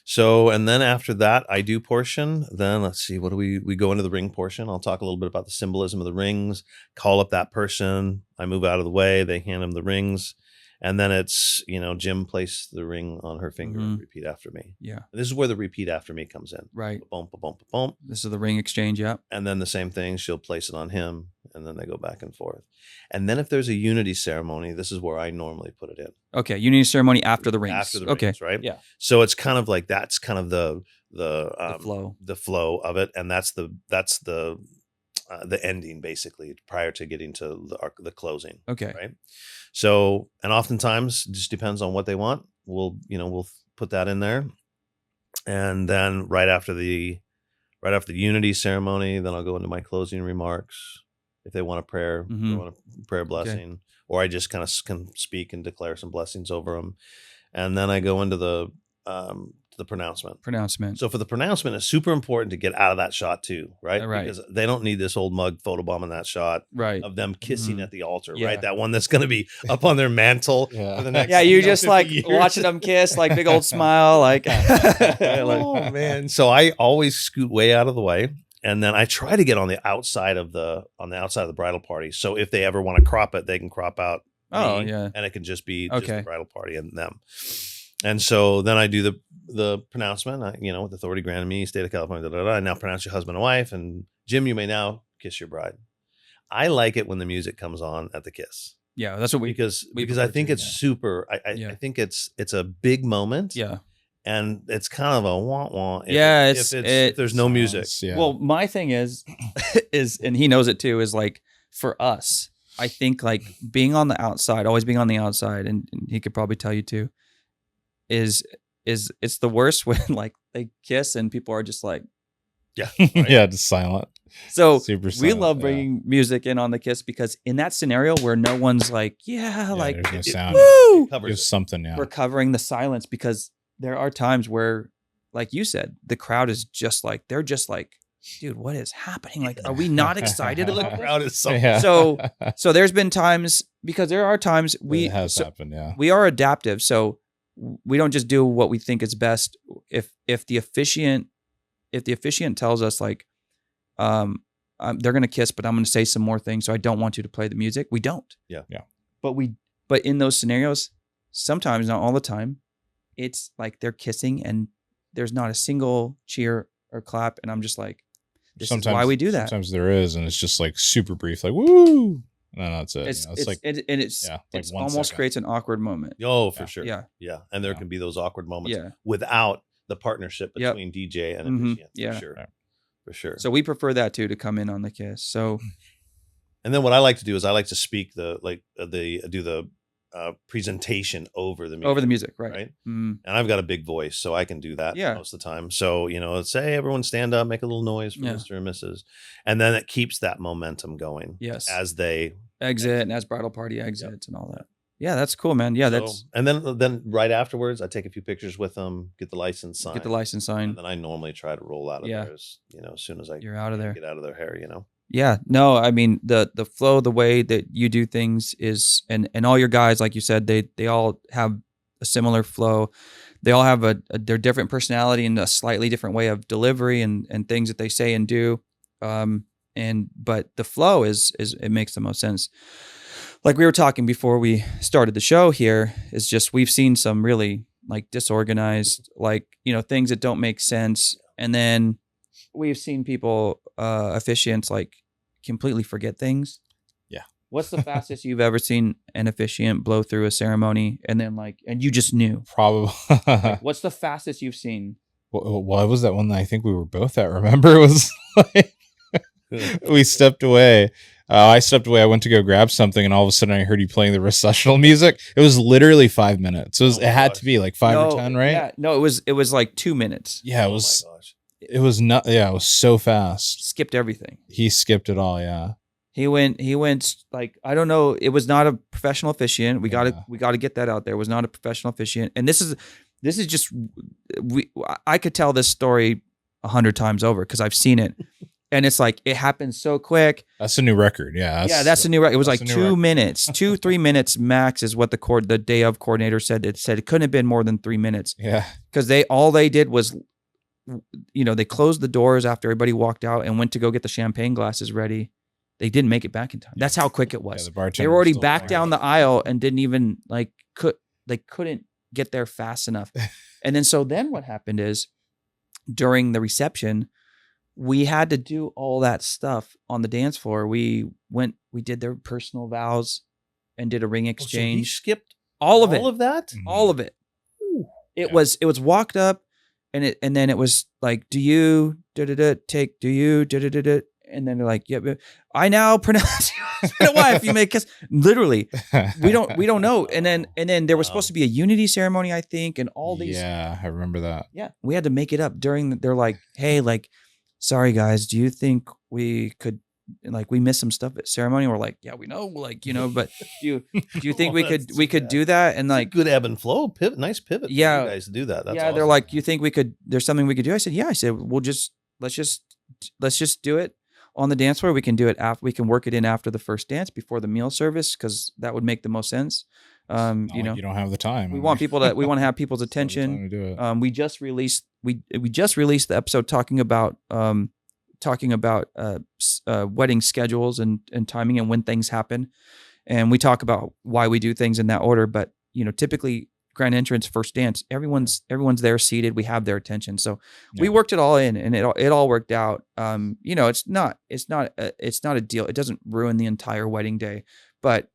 S2: So, and then after that I do portion, then let's see, what do we go into the ring portion. I'll talk a little bit about the symbolism of the rings, call up that person. I move out of the way. They hand them the rings. And then it's, Jim place the ring on her finger and repeat after me.
S1: Yeah.
S2: And this is where the repeat after me comes in.
S1: Right.
S2: Boom, boom, boom.
S1: This is the ring exchange. Yeah.
S2: And then the same thing, she'll place it on him, and then they go back and forth. And then if there's a unity ceremony, this is where I normally put it in.
S1: Okay. Unity ceremony after the rings.
S2: After the rings, right?
S1: Yeah.
S2: So it's kind of like, that's kind of the flow of it. And that's the ending, basically, prior to getting to the closing.
S1: Okay.
S2: Right. So, and oftentimes it just depends on what they want. We'll put that in there. And then right after the unity ceremony, then I'll go into my closing remarks. If they want a prayer, they want a prayer blessing, or I just kind of can speak and declare some blessings over them. And then I go into the pronouncement. So for the pronouncement, it's super important to get out of that shot too, right?
S1: Right.
S2: Because they don't need this old mug photobomb in that shot,
S1: right,
S2: of them kissing at the altar,
S1: Yeah.
S2: right? That one that's going to be up on their mantle for the next.
S1: Yeah, you just
S2: 50
S1: like
S2: years.
S1: watching them kiss, like big old smile, like.
S2: Oh man! So I always scoot way out of the way, and then I try to get on the outside of the bridal party. So if they ever want to crop it, they can crop out.
S1: Oh
S2: me,
S1: yeah,
S2: and it can just be just the bridal party and them. And so then I do the pronouncement, with authority granted me, state of California, I now pronounce your husband and wife, and Jim, you may now kiss your bride. I like it when the music comes on at the kiss.
S1: Yeah, that's what
S2: because I think it's super. I think it's a big moment.
S1: Yeah,
S2: and it's kind of a wah-wah. If there's no music.
S3: Yeah.
S1: Well, my thing is, and he knows it too, is like for us, I think like being on the outside, always being on the outside, and he could probably tell you too, is it's the worst when like they kiss and people are just like,
S2: yeah,
S3: right? Yeah, just silent.
S1: So
S3: super
S1: we
S3: silent,
S1: love bringing music in on the kiss, because in that scenario where no one's like, like
S3: there's no sound.
S1: Woo!
S3: There's something. Yeah,
S1: We're covering the silence, because there are times where, like you said, the crowd is just like, they're just like, dude, what is happening? Like, are we not excited about
S2: The
S1: this?
S2: crowd is so.
S3: Yeah.
S1: So there's been times, because there are times
S3: it has happened. Yeah,
S1: we are adaptive. So we don't just do what we think is best. If the officiant tells us like, they're going to kiss, but I'm going to say some more things, so I don't want you to play the music, we don't.
S2: Yeah.
S1: But in those scenarios, sometimes, not all the time, it's like they're kissing and there's not a single cheer or clap, and I'm just like, this is why we do that.
S3: Sometimes there is, and it's just like super brief, like woo. No, that's it.
S1: It's
S3: like
S1: it's
S3: like 1
S1: almost
S3: second.
S1: creates an awkward moment.
S2: Oh, for sure.
S1: Yeah.
S2: Yeah. And there can be those awkward moments
S1: Yeah.
S2: without the partnership between DJ and officiant.
S1: Yeah.
S2: For sure.
S3: Yeah.
S2: For sure.
S1: So we prefer that too, to come in on the kiss. So,
S2: and then what I like to do is I like to speak do the presentation over the music.
S1: Right.
S2: And I've got a big voice, so I can do that most of the time. So, let's say everyone stand up, make a little noise for Mr. and Mrs. And then it keeps that momentum going.
S1: Yes.
S2: As they
S1: exit and as bridal party exits and all that. Yeah, that's cool, man. Yeah,
S2: and then right afterwards, I take a few pictures with them, get the license signed.
S1: And
S2: then I normally try to roll out of there as soon as
S1: you're out of there.
S2: Get out of their hair,
S1: Yeah, no, I mean the flow, the way that you do things is, and all your guys, like you said, they all have a similar flow. They all have their different personality and a slightly different way of delivery and things that they say and do. But the flow is it makes the most sense. Like we were talking before we started the show here, is just we've seen some really like disorganized, like things that don't make sense, and then we've seen people officiants like completely forget things.
S3: Yeah.
S1: What's the fastest you've ever seen an officiant blow through a ceremony and then and you just knew?
S3: Probably.
S1: Like, what's the fastest you've seen?
S3: What was that one that I think we were both at? Remember, it was like we stepped away. I stepped away. I went to go grab something, and all of a sudden, I heard you playing the recessional music. It was literally 5 minutes. It had to be like 5 or 10, right?
S1: Yeah, no, it was like 2 minutes.
S3: Yeah, it was.
S2: Oh my gosh.
S3: It was not. Yeah, it was so fast.
S1: skipped everything.
S3: He skipped it all. Yeah.
S1: He went like, I don't know. It was not a professional officiant. We gotta get that out there. It was not a professional officiant. And this is just, I could tell this story 100 times over because I've seen it. And it's like, it happened so quick.
S3: That's a new record. Yeah.
S1: That's a new record. It was like 2 minutes, 2-3 minutes max is what the day of coordinator said. It said it couldn't have been more than 3 minutes.
S3: Yeah.
S1: Because all they did was, they closed the doors after everybody walked out and went to go get the champagne glasses ready. They didn't make it back in time. That's how quick it was.
S3: Yeah,
S1: they were already back down the aisle and didn't even they couldn't get there fast enough. And then what happened is during the reception, we had to do all that stuff on the dance floor. We did their personal vows and did a ring exchange.
S2: So he skipped
S1: all of it.
S2: All of that?
S3: Mm-hmm.
S1: All of it.
S2: Ooh.
S1: It was walked up and then it was like, do you take, do you and then they're like, yeah, I now pronounce you my wife. You may kiss. Literally, we don't know. And then there was supposed to be a unity ceremony, I think, and all these.
S3: Yeah, I remember that.
S1: Yeah, we had to make it up during. They're like, hey, like, sorry guys, do you think we could, like, we missed some stuff at ceremony? We're like, yeah, we know, like, but do you think we could do that? And like,
S2: good ebb and flow, pivot, nice pivot.
S1: Yeah,
S2: for you guys to do that. That's
S1: yeah,
S2: awesome.
S1: they're like, you think there's something we could do? I said, yeah. I said, let's just do it on the dance floor. We can do it after. We can work it in after the first dance, before the meal service, because that would make the most sense.
S3: You don't have the time.
S1: We want to have people's attention.
S3: To do it.
S1: We just released the episode talking about wedding schedules and timing and when things happen, and we talk about why we do things in that order. But typically, grand entrance, first dance, everyone's there seated. We have their attention, so we worked it all in, and it all worked out. It's not a deal. It doesn't ruin the entire wedding day, but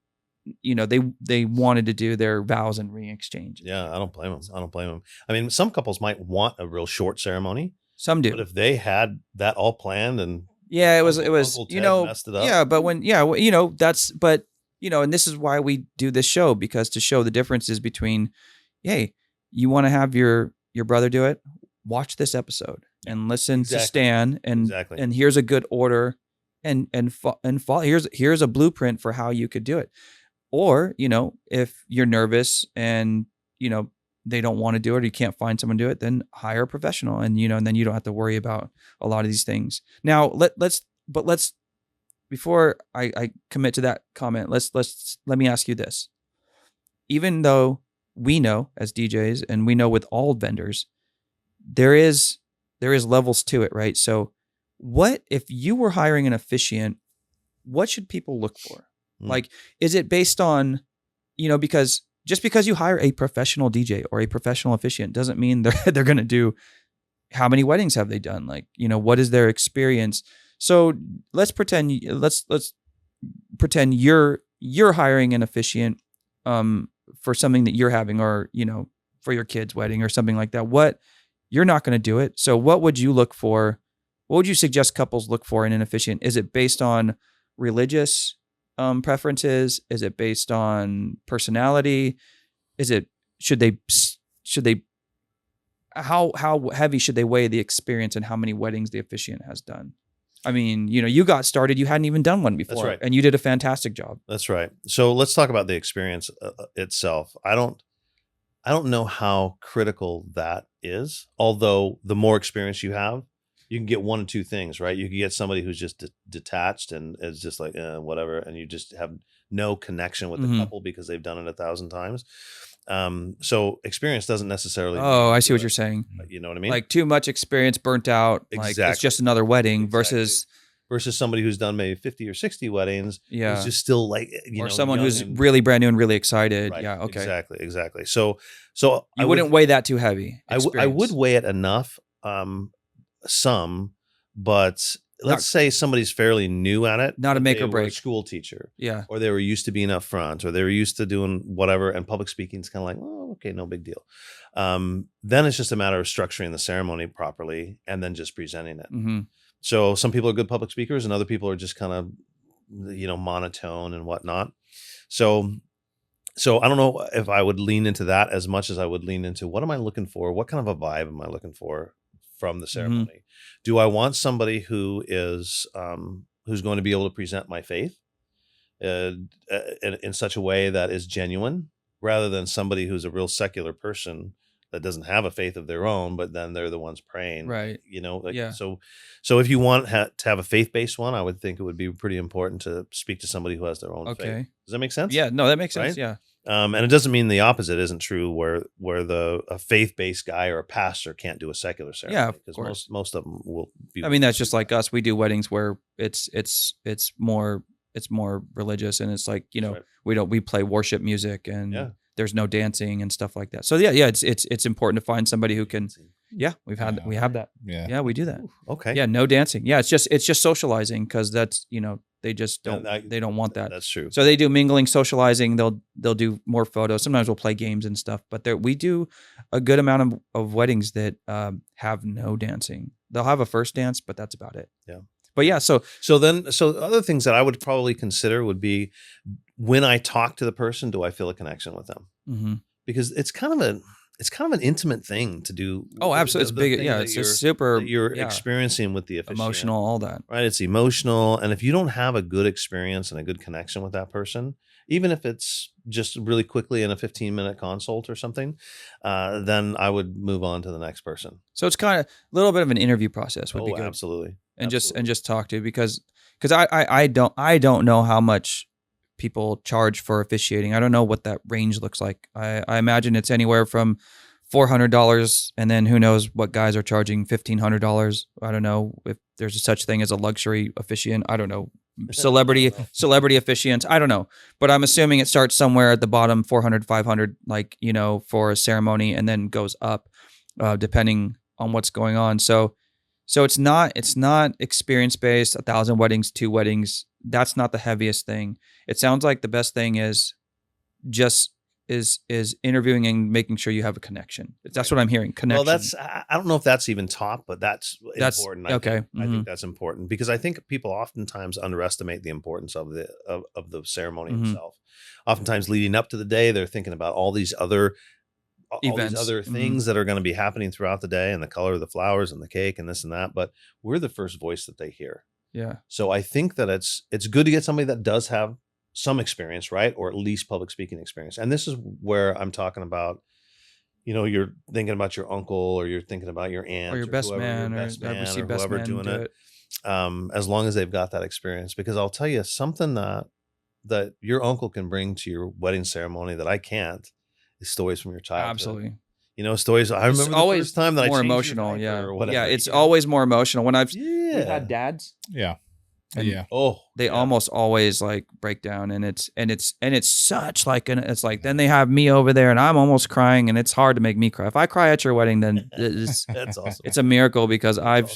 S1: they wanted to do their vows and ring exchange.
S2: Yeah, I don't blame them. I mean, some couples might want a real short ceremony.
S1: Some do.
S2: But if they had that all planned and
S1: it was
S2: messed it up.
S1: Yeah, but and this is why we do this show, because to show the differences between, hey, you want to have your brother do it, watch this episode and listen to Stan, and here's a good order, and follow. Here's a blueprint for how you could do it. Or, if you're nervous and, they don't want to do it, or you can't find someone to do it, then hire a professional, and, and then you don't have to worry about a lot of these things. Now, let's before I commit to that comment, let me ask you this. Even though we know as DJs, and we know with all vendors, there is levels to it, right? So what if you were hiring an officiant, what should people look for? Like, is it based on, because just because you hire a professional DJ or a professional officiant doesn't mean they're going to do, how many weddings have they done? Like, what is their experience? So let's pretend you're hiring an officiant for something that you're having, or, for your kid's wedding or something like that. What, you're not going to do it. So what would you look for? What would you suggest couples look for in an officiant? Is it based on religious preferences? Is it based on personality? How heavy should they weigh the experience and how many weddings the officiant has done? I mean, you got started, you hadn't even done one before.
S2: That's right.
S1: And you did a fantastic job.
S2: That's right. So let's talk about the experience itself. I don't know how critical that is. Although the more experience you have, you can get one of two things, right? You can get somebody who's just detached and is just like, whatever. And you just have no connection with the couple because they've done it 1,000 times. So experience doesn't necessarily.
S1: Oh, I see what you're saying.
S2: You know what I mean?
S1: Like too much experience, burnt out.
S2: Exactly.
S1: Like it's just another wedding versus
S2: somebody who's done maybe 50 or 60 weddings.
S1: Yeah.
S2: Who's just still like,
S1: or someone who's really brand new and really excited.
S2: Right.
S1: Yeah. Okay.
S2: Exactly. So
S1: I wouldn't weigh that too heavy.
S2: I would weigh it enough. But let's say somebody's fairly new at it.
S1: Not a make or break.
S2: A school teacher.
S1: Yeah.
S2: Or they were used to being up front, or they were used to doing whatever. And public speaking is kind of like, oh, okay, no big deal. Then it's just a matter of structuring the ceremony properly and then just presenting it.
S1: Mm-hmm.
S2: So some people are good public speakers and other people are just kind of, monotone and whatnot. So I don't know if I would lean into that as much as I would lean into what am I looking for? What kind of a vibe am I looking for from the ceremony. Do I want somebody who is who's going to be able to present my faith in such a way that is genuine, rather than somebody who's a real secular person that doesn't have a faith of their own, but then they're the ones praying,
S1: Right.
S2: you know? Like,
S1: Yeah.
S2: So if you want to have a faith-based one, I would think it would be pretty important to speak to somebody who has their own faith.
S1: Okay.
S2: Does that make sense?
S1: Yeah. No, that makes sense.
S2: Right?
S1: Yeah.
S2: And it doesn't mean the opposite isn't true, where a faith-based guy or a pastor can't do a secular ceremony.
S1: Yeah, of
S2: because
S1: course.
S2: most of them will be.
S1: I mean, that's just like us. We do weddings where it's more religious, and it's like, you know,
S2: Right.
S1: we play worship music, and
S2: Yeah.
S1: there's no dancing and stuff like that. So yeah, it's important to find somebody who can. Yeah, we have that. Yeah, we do that.
S2: Okay.
S1: Yeah, no dancing. Yeah, it's just socializing, because that's, you know, they just don't they don't want that.
S2: That's true.
S1: So they do mingling, socializing. They'll do more photos. Sometimes we'll play games and stuff. But we do a good amount of weddings that have no dancing. They'll have a first dance, but that's about it.
S2: Yeah.
S1: But yeah, so
S2: other things that I would probably consider would be, when I talk to the person, do I feel a connection with them?
S1: mm-hmm.
S2: Because it's kind of an intimate thing to do.
S1: Oh, absolutely. It's big. Yeah, it's just super.
S2: You're experiencing with the officiant.
S1: Emotional, all that.
S2: Right. It's emotional. And if you don't have a good experience and a good connection with that person, even if it's just really quickly in a 15-minute consult or something, then I would move on to the next person.
S1: So it's kind of a little bit of an interview process would be good.
S2: Absolutely.
S1: And just talk to, because I don't know how much people charge for officiating. I don't know what that range looks like. I imagine it's anywhere from $400, and then who knows what guys are charging $1,500. I don't know if there's a such thing as a luxury officiant. I don't know. Celebrity officiants. I don't know. But I'm assuming it starts somewhere at the bottom, 400, 500, like, you know, for a ceremony, and then goes up depending on what's going on. So it's not experience based. 1,000 weddings, 2 weddings. That's not the heaviest thing. It sounds like the best thing is interviewing and making sure you have a connection. That's what I'm hearing. Connection.
S2: Well, I don't know if that's even top, but that's important. I think that's important, because I think people oftentimes underestimate the importance of the ceremony itself. Oftentimes leading up to the day, they're thinking about all these other things that are going to be happening throughout the day, and the color of the flowers and the cake and this and that. But we're the first voice that they hear.
S1: Yeah.
S2: So I think that it's good to get somebody that does have some experience, right? Or at least public speaking experience. And this is where I'm talking about, you know, you're thinking about your uncle, or you're thinking about your aunt,
S1: or your best man, or
S2: whoever doing it. As long as they've got that experience, because I'll tell you something that your uncle can bring to your wedding ceremony that I can't, is stories from your childhood.
S1: Absolutely.
S2: You know, stories. I remember the first time that I
S1: more
S2: changed
S1: emotional.
S2: your diaper
S1: Yeah.
S2: or whatever.
S1: Yeah. It's always more emotional when we've had dads.
S3: Yeah.
S1: And
S2: they
S1: almost always like break down, and it's such like it's like, then they have me over there and I'm almost crying, and it's hard to make me cry. If I cry at your wedding, then
S2: that's awesome.
S1: It's a miracle, because I've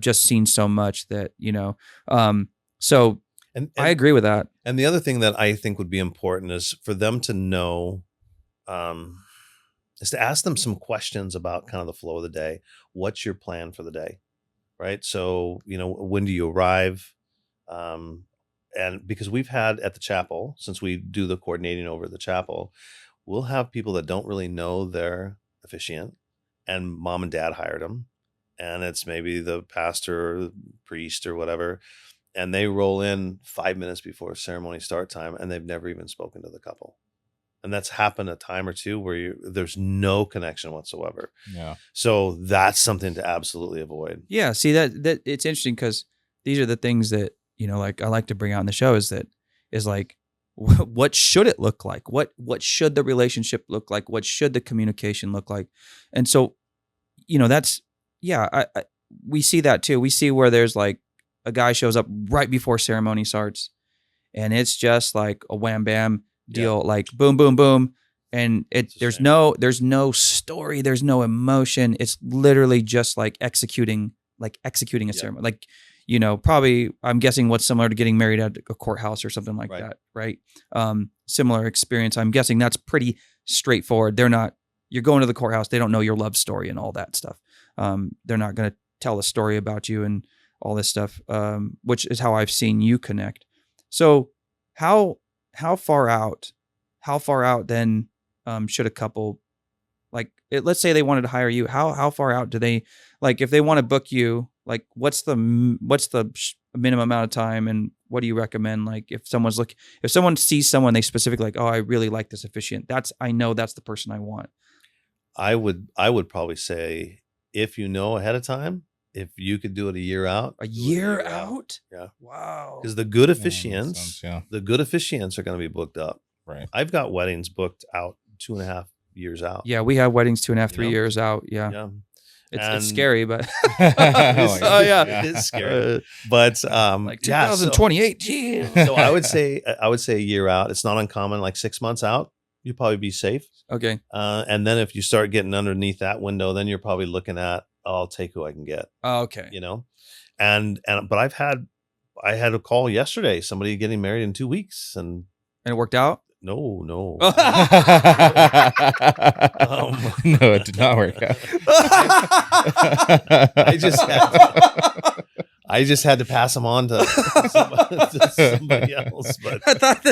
S1: just seen so much that, you know, so and I agree with that.
S2: And the other thing that I think would be important is for them to know, is to ask them some questions about kind of the flow of the day. What's your plan for the day? Right. So, you know, when do you arrive? And because we've had at the chapel, since we do the coordinating over at the chapel, we'll have people that don't really know their officiant, and mom and dad hired them. And it's maybe the pastor or the priest or whatever. And they roll in 5 minutes before ceremony start time, and they've never even spoken to the couple. And that's happened a time or two where there's no connection whatsoever.
S3: Yeah.
S2: So that's something to absolutely avoid.
S1: Yeah. See, that it's interesting, because these are the things that, you know, like I like to bring out in the show is like, what should it look like? What should the relationship look like? What should the communication look like? And so, you know, that's, yeah, we see that too. We see where there's like a guy shows up right before ceremony starts, and it's just like a wham bam deal, like boom, boom, boom. And there's no story. There's no emotion. It's literally just like executing a ceremony. Like, you know, probably I'm guessing what's similar to getting married at a courthouse or something like that. Right. Similar experience. I'm guessing that's pretty straightforward. You're going to the courthouse. They don't know your love story and all that stuff. They're not going to tell a story about you and all this stuff, which is how I've seen you connect. So how far out then should a couple Like, let's say they wanted to hire you. How far out do they, like, if they want to book you, like, what's the minimum amount of time, and what do you recommend? Like, if someone sees someone they specifically like, oh, I really like this officiant. I know that's the person I want.
S2: I would probably say, if you know ahead of time, if you could do it a year out.
S1: A year out?
S2: Yeah.
S1: Wow.
S2: Because the good officiants, the good officiants are going to be booked up.
S3: Right.
S2: I've got weddings booked out 2.5 years out.
S1: Yeah, we have weddings 2.5, 3 years out. Yeah.
S2: Yeah.
S1: It's scary, but
S2: oh yeah, it is scary. But
S1: like 2028.
S2: So I would say a year out. It's not uncommon. Like 6 months out, you'd probably be safe.
S1: Okay.
S2: And then if you start getting underneath that window, then you're probably looking at, I'll take who I can get.
S1: Oh, okay.
S2: You know, but I had a call yesterday. Somebody getting married in 2 weeks, and
S1: it worked out.
S2: No.
S3: No, it did not work out.
S2: I just had to pass them on to somebody else. But
S1: I thought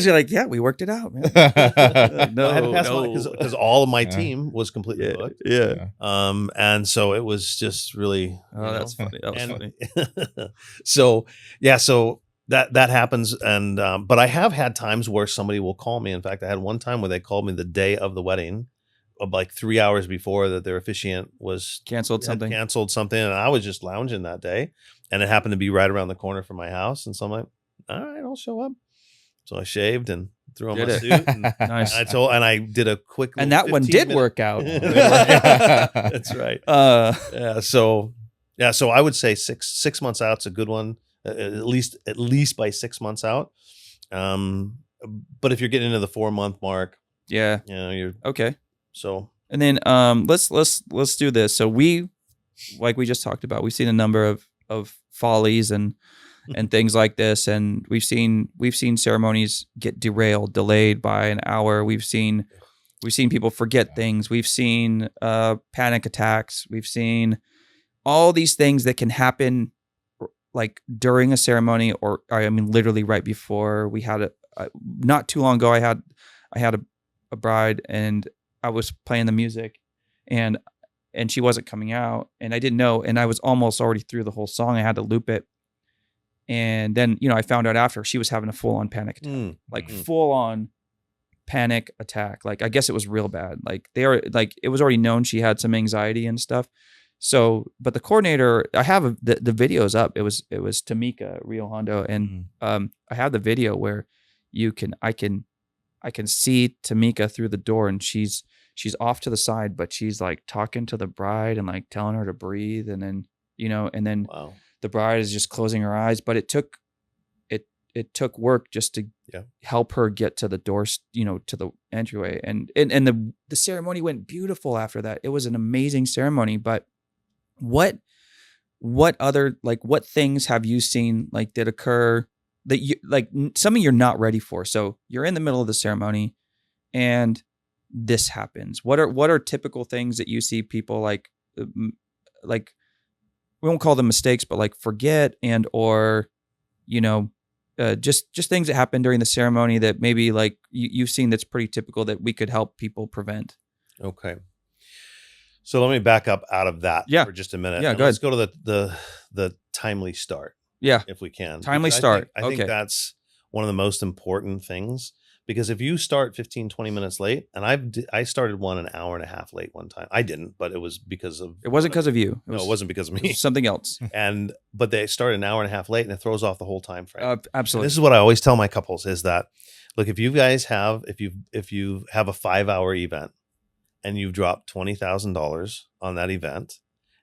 S1: you're like, yeah, we worked it out, man.
S2: I had to pass them on because all of my team was completely booked.
S1: Yeah.
S2: And so it was just really.
S1: Oh, that's funny. That was funny.
S2: So that happens, and but I have had times where somebody will call me. In fact, I had one time where they called me the day of the wedding, like 3 hours before, that their officiant was
S1: canceled something,
S2: and I was just lounging that day, and it happened to be right around the corner from my house, and so I'm like, all right, I'll show up. So I shaved and threw on my suit, and
S1: nice.
S2: I did a quick,
S1: and that one did work out.
S2: That's right. So I would say six months out's a good one. At least by 6 months out. But if you're getting into the 4 month mark, you're
S1: okay.
S2: So,
S1: and then let's do this. So we just talked about, we've seen a number of follies and things like this, and we've seen ceremonies get derailed, delayed by an hour. We've seen people forget things. We've seen panic attacks. We've seen all these things that can happen, like during a ceremony, or I mean, literally right before. We had not too long ago, I had a bride, and I was playing the music, and she wasn't coming out, and I didn't know, and I was almost already through the whole song. I had to loop it, and then I found out after she was having a full on panic attack, full on panic attack. Like, I guess it was real bad. Like, it was already known she had some anxiety and stuff. So, but the coordinator, I have the videos up. It was Tamika Rio Hondo, and I have the video where I can see Tamika through the door, and she's off to the side, but she's like talking to the bride and like telling her to breathe, and then wow. The bride is just closing her eyes. But it took work just to help her get to the door, to the entryway, and the ceremony went beautiful after that. It was an amazing ceremony, but. What other, like, what things have you seen, like, that occur that you, like, something you're not ready for? So you're in the middle of the ceremony and this happens. What are typical things that you see people like we won't call them mistakes, but like forget, and or just things that happen during the ceremony that maybe like you've seen that's pretty typical that we could help people prevent?
S2: Okay. So let me back up out of that for just a minute.
S1: Yeah,
S2: let's go to the timely start.
S1: Yeah,
S2: if we can.
S1: Timely start.
S2: I think that's one of the most important things, because if you start 15, 20 minutes late, and I started one an hour and a half late one time. I didn't, but it was because of.
S1: It wasn't because of you.
S2: It wasn't because of me.
S1: It was something else.
S2: But they started an hour and a half late, and it throws off the whole time frame.
S1: Absolutely.
S2: And this is what I always tell my couples is that, look, if you have a 5-hour event, and you've dropped $20,000 on that event,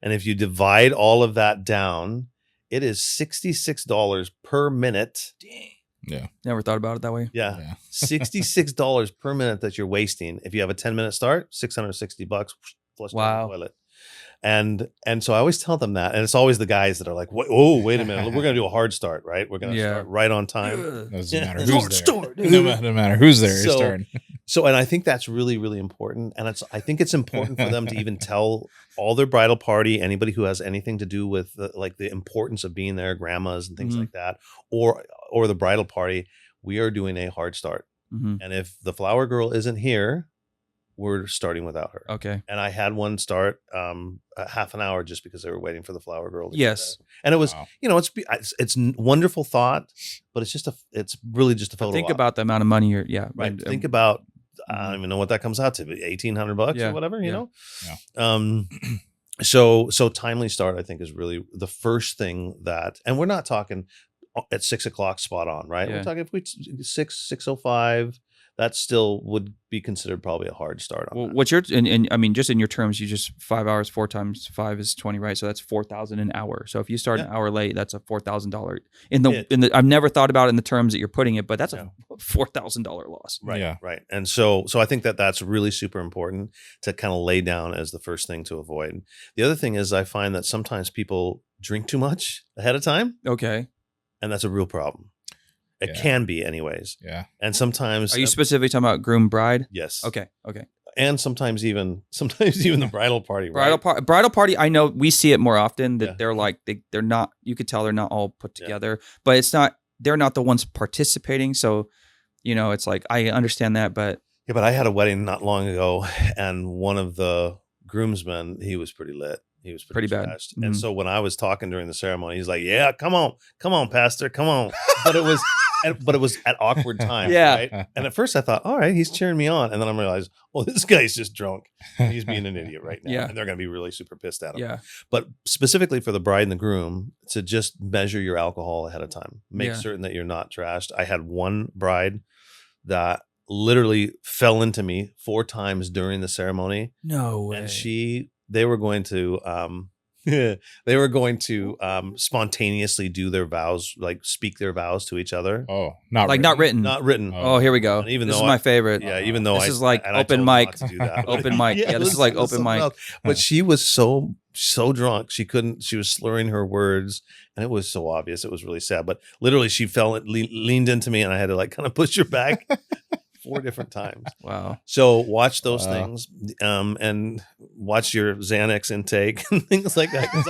S2: and if you divide all of that down, it is $66 per minute. Dang.
S3: Yeah.
S1: Never thought about it that way.
S2: Yeah. $66 per minute that you're wasting. If you have a 10-minute start, $660 flush down the toilet. And so I always tell them that, and it's always the guys that are like, "Oh, wait a minute, we're gonna do a hard start, right? We're gonna start right on time.
S3: Doesn't matter who's there. No matter who's there, you're starting."
S2: So, and I think that's really, really important, and I think it's important for them to even tell all their bridal party, anybody who has anything to do with the importance of being there, grandmas and things like that, or the bridal party, we are doing a hard start, and if the flower girl isn't here, were starting without her.
S1: Okay.
S2: And I had one start a half an hour just because they were waiting for the flower girl to get
S1: Yes.
S2: there. And it was,
S3: Wow.
S2: you know, it's wonderful thought, but it's really just a photo
S1: Think
S2: op.
S1: about the amount of money you're,
S2: Right.
S1: and-
S2: Think about, I don't even know what that comes out to, but $1,800
S1: Yeah,
S2: or whatever, you
S1: yeah.
S2: know? So timely start, I think, is really the first thing that, and we're not talking at 6 o'clock spot on, right?
S1: Yeah.
S2: We're talking if we 6:05, that still would be considered probably a hard start on
S1: Well,
S2: that.
S1: what's your and I mean, just in your terms, you just 5 hours, 4 times 5 is 20, right? So that's 4,000 an hour. So if you start an hour late, that's a $4,000 in the. I've never thought about it in the terms that you're putting it, but that's a $4,000 loss.
S2: Right.
S3: Yeah.
S2: Right. And so I think that's really super important to kind of lay down as the first thing to avoid. The other thing is I find that sometimes people drink too much ahead of time,
S1: Okay.
S2: and that's a real problem. It can be anyways.
S3: Yeah.
S2: And sometimes
S1: Are you specifically talking about groom bride?
S2: yes.
S1: Okay. Okay.
S2: And sometimes even the bridal party, right?
S1: Bridal party. I know we see it more often that
S2: Yeah.
S1: they're like they're not. You could tell they're not all put
S2: Yeah.
S1: together, but it's not. They're not the ones participating. So, you know, it's like I understand that, but
S2: Yeah, but I had a wedding not long ago, and one of the groomsmen, he was pretty lit. He was
S1: Pretty bad.
S2: trashed.
S1: Mhm.
S2: And so when I was talking during the ceremony, he's like, "Yeah, come on, pastor, come on." But it was at awkward times,
S1: Yeah.
S2: right? And at first I thought, all right, he's cheering me on, and then I realized, well, this guy's just drunk. He's being an idiot right now,
S1: Yeah.
S2: and they're going to be really super pissed at him.
S1: yeah,
S2: But specifically for the bride and the groom, to just measure your alcohol ahead of time. Make
S1: Yeah.
S2: certain that you're not trashed. I had one bride that literally fell into me 4 times during the ceremony,
S1: no way.
S2: and they were going to spontaneously do their vows, like speak their vows to each other.
S3: Oh, not
S1: like
S3: written.
S1: not written.
S2: Not written.
S1: Oh, here we go.
S2: And even
S1: this
S2: though
S1: is my favorite.
S2: Yeah, even though
S1: This is like
S2: and I
S1: open
S2: told them
S1: mic.
S2: not to do that.
S1: Open mic. Yeah, this is like open
S2: something
S1: mic.
S2: else. But she was so drunk, she was slurring her words, and it was so obvious. It was really sad. But literally, she leaned into me, and I had to like kind of push her back 4 different times.
S1: Wow.
S2: So watch those
S3: Wow.
S2: things, and watch your Xanax intake and things like that. 'Cause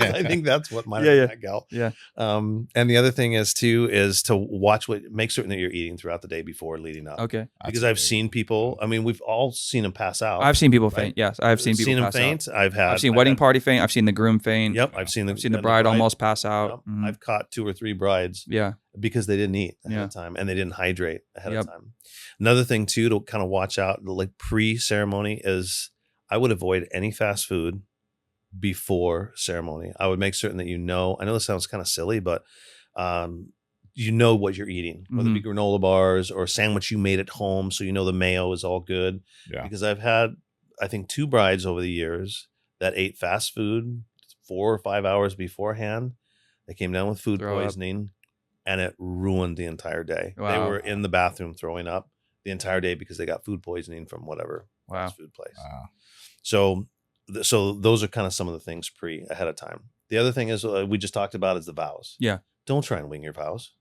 S2: I think that's what might have that gal.
S1: Yeah.
S2: And the other thing is to watch make certain that you're eating throughout the day before leading up.
S1: Okay.
S2: Because I've seen people. I mean, we've all seen them pass out.
S1: I've seen people
S2: right?
S1: faint. Yes, I've seen people
S2: them
S1: pass
S2: faint.
S1: out.
S2: I've
S1: Seen wedding party faint. I've seen the groom faint.
S2: Yep, I've seen
S1: the bride almost pass out.
S2: Yep.
S1: Mhm.
S2: I've caught 2 or 3 brides
S1: Yeah.
S2: because they didn't eat ahead
S1: Yeah.
S2: of time and they didn't hydrate ahead
S1: Yep.
S2: of time. Another thing too to kind of watch out, like pre-ceremony, is I would avoid any fast food before ceremony. I would make certain that I know this sounds kind of silly, but you know what you're eating, whether it be granola bars or a sandwich you made at home, so you know the mayo is all good.
S3: Yeah.
S2: Because I've had, I think, 2 brides over the years that ate fast food 4 or 5 hours beforehand. They came down with food
S1: Throw up.
S2: poisoning, and it ruined the entire day. They
S1: Wow.
S2: were in the bathroom throwing up the entire day because they got food poisoning from whatever
S1: Wow.
S2: fast food place.
S3: Wow.
S2: So those are kind of some of the things ahead of time. The other thing is we just talked about is the vows.
S1: Yeah.
S2: Don't try and wing your vows.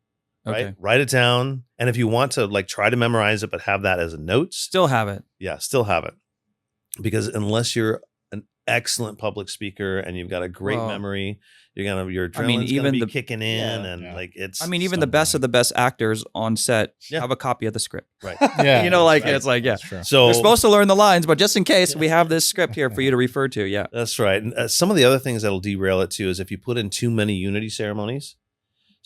S2: Right?
S1: Okay.
S2: Write it down. And if you want to like try to memorize it, but have that as a note,
S1: Still have it.
S2: yeah, still have it. Because unless you're an excellent public speaker and you've got a great
S1: Well,
S2: memory, your
S1: I mean,
S2: adrenaline's
S1: even
S2: gonna be
S1: the-
S2: kicking in,
S3: Yeah.
S2: and
S3: Yeah.
S2: like it's.
S1: I mean, even the best of the best actors on set
S2: Yeah.
S1: have a copy of the script.
S2: right.
S3: Yeah.
S1: You know, like
S2: right.
S1: it's like, yeah.
S3: That's true.
S2: So
S1: They're supposed to learn the lines, but just in case, we have this script here for you to refer to. Yeah.
S2: that's right. And some of the other things that'll derail it too is if you put in too many unity ceremonies.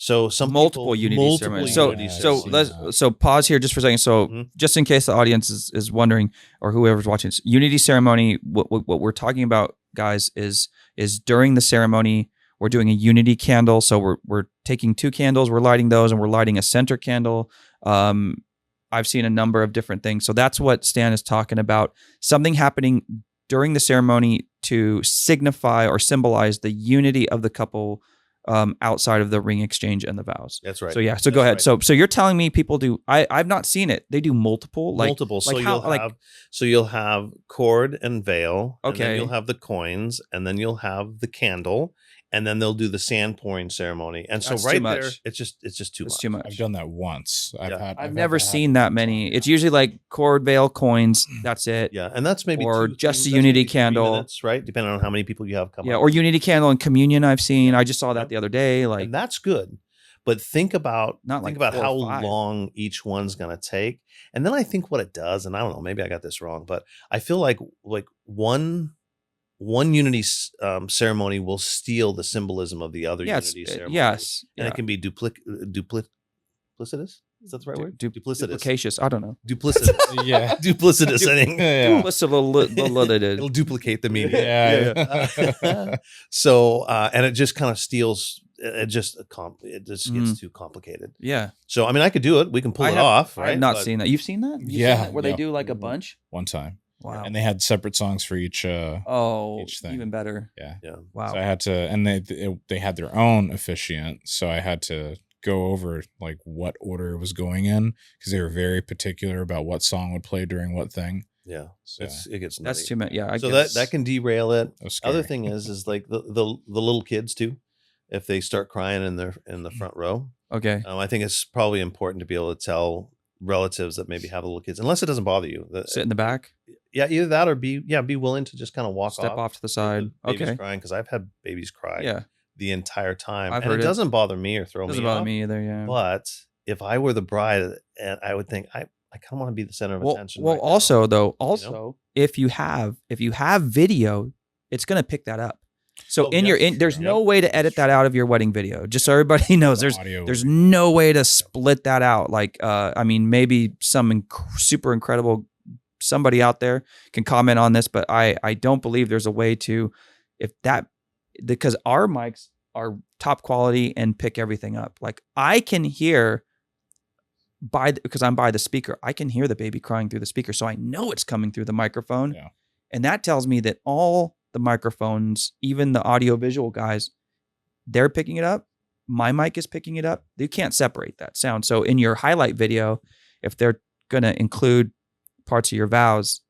S2: So
S1: Multiple unity ceremonies. So
S2: unity
S3: Yeah,
S1: so
S3: I've seen
S1: let's
S3: that.
S1: so pause here just for a second. So
S2: Mhm.
S1: just in case the audience is wondering, or whoever's watching this, unity ceremony, what we're talking about, guys, is during the ceremony we're doing a unity candle. So we're taking 2 candles, we're lighting those, and we're lighting a center candle. I've seen a number of different things. So that's what Stan is talking about. Something happening during the ceremony to signify or symbolize the unity of the couple outside of the ring exchange and the vows.
S2: That's right.
S1: So yeah, so
S2: That's
S1: go ahead.
S2: right.
S1: So you're telling me people do? I've not seen it. They do multiple, like
S2: multiple. So
S1: like how,
S2: you'll have cord and veil. And
S1: Okay.
S2: then you'll have the coins, and then you'll have the candle, and then they'll do the sand pouring ceremony. And so
S1: That's too
S2: right
S1: much.
S2: there, it's just too
S1: it's
S2: much.
S1: too much.
S3: I've done that once.
S1: I've never seen that many. It's usually like cord, veil, coins. That's it.
S2: Yeah, and that's maybe
S1: Or
S2: 2,
S1: just a
S2: 3
S1: unity
S2: minutes,
S1: candle.
S2: right? Depending on how many people you have coming.
S1: Yeah, or unity candle and communion. I've seen. I just saw that the other day. Like
S2: and that's good. But think about
S1: Not like
S2: about
S1: 4 or
S2: how
S1: 5.
S2: long each one's gonna take, and then I think what it does, and I don't know, maybe I got this wrong, but I feel like one unity ceremony will steal the symbolism of the other unity ceremony.
S1: Yes.
S2: And
S1: Yeah.
S2: it can be duplicitous. Is that the right word? Duplicitous.
S1: Duplicitous. I don't know.
S2: Duplicitous.
S3: Yeah.
S2: Duplicitous. I think.
S3: Yeah.
S2: It'll duplicate the meaning.
S3: Yeah.
S2: So, and it just kind of steals. It just gets too complicated.
S1: Yeah.
S2: So, I mean, I could do it. We can pull it off. Right?
S1: I've not seen that. You've seen that? Where they do like a bunch?
S3: One time.
S1: Wow.
S3: And they had separate songs for each
S1: each
S3: thing.
S1: Even better.
S3: Yeah.
S1: Wow.
S3: So I had to, and they had their own officiant, so I had to go over like what order it was going in because they were very particular about what song would play during what thing.
S2: Yeah.
S3: So
S2: It gets
S1: That's
S2: nutty.
S1: too many. Yeah.
S2: So that can derail it.
S3: scary.
S2: Other thing is like the little kids too, if they start crying in the front row.
S1: Okay.
S2: I think it's probably important to be able to tell relatives that maybe have little kids, unless it doesn't bother you.
S1: Sit in the back.
S2: Yeah, either that or be willing to just kind of walk
S1: Step off to the side.
S2: Babies crying, because I've had babies cry
S1: Yeah.
S2: the entire time.
S1: I've
S2: and
S1: heard
S2: it
S1: it.
S2: doesn't bother me or throw
S1: Doesn't
S2: me
S1: bother
S2: off.
S1: me either. Yeah.
S2: But if I were the bride, and I would think I kind of want to be the center of attention.
S1: Well,
S2: right now.
S1: also, if you have video, it's going to pick that up. So there's no way to edit that out of your wedding video. Just so everybody knows, there's no way to split that out. Like, I mean, maybe some super incredible somebody out there can comment on this, but I don't believe there's a way to, because our mics are top quality and pick everything up. Like I can hear because I'm by the speaker, I can hear the baby crying through the speaker. So I know it's coming through the microphone.
S3: Yeah.
S1: And that tells me that all the microphones, even the audio visual guys, they're picking it up. My mic is picking it up. You can't separate that sound. So in your highlight video, if they're going to include parts of your vows,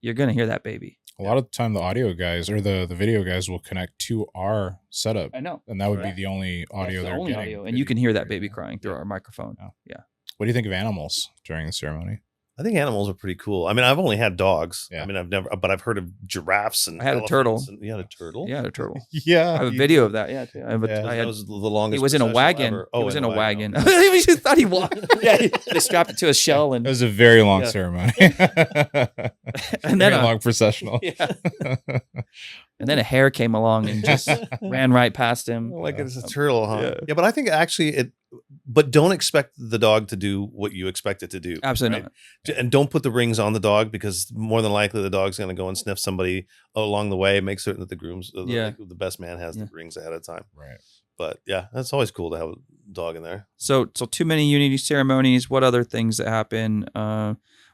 S1: you're going to hear that baby.
S3: A lot of the time, the audio guys or the video guys will connect to our setup.
S1: I know.
S3: And that would be the only audio
S1: That's
S3: they're getting.
S1: audio, and you can hear that baby crying through our microphone. Yeah.
S3: What do you think of animals during the ceremony?
S2: I think animals are pretty cool. I mean, I've only had dogs.
S3: Yeah.
S2: I mean, I've heard of giraffes and
S1: I had a turtle.
S2: You had a turtle?
S1: Yeah, a turtle.
S3: Yeah.
S1: I have a video of that. Yeah, too.
S2: That was the longest.
S1: He was in a
S2: procession
S1: wagon.
S2: ever.
S1: He was in a wagon.
S2: Oh.
S1: He just thought he walked. Yeah, they strapped it to his shell, and
S3: It was a very long ceremony.
S1: and then
S3: very long processional.
S1: Yeah. And then a hare came along and just ran right past him.
S2: Oh my goodness, a turtle, huh?
S1: Yeah.
S2: Yeah, but I think actually but don't expect the dog to do what you expect it to do.
S1: Absolutely
S2: right? And don't put the rings on the dog, because more than likely the dog's going to go and sniff somebody along the way. Make certain that the best man has the rings ahead of time.
S3: Right.
S2: But yeah, that's always cool to have a dog in there.
S1: So too many unity ceremonies. What other things that happen?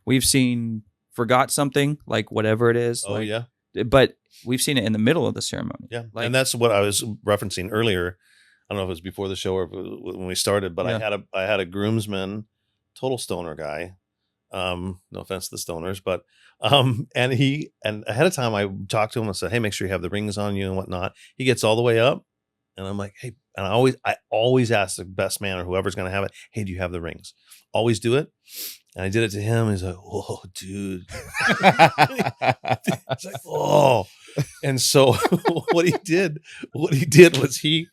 S1: We've seen forgot something, like whatever it is.
S2: Oh, yeah.
S1: But we've seen it in the middle of the ceremony.
S2: Yeah.
S1: Like,
S2: and that's what I was referencing earlier. I don't know if it was before the show or when we started, but I had a groomsman, total stoner guy. No offense to the stoners, but and ahead of time I talked to him and said, hey, make sure you have the rings on you and whatnot. He gets all the way up, and I'm like, hey, and I always ask the best man or whoever's going to have it, hey, do you have the rings? Always do it. And I did it to him. He's like, whoa, dude. It's like, oh. And so what he did was he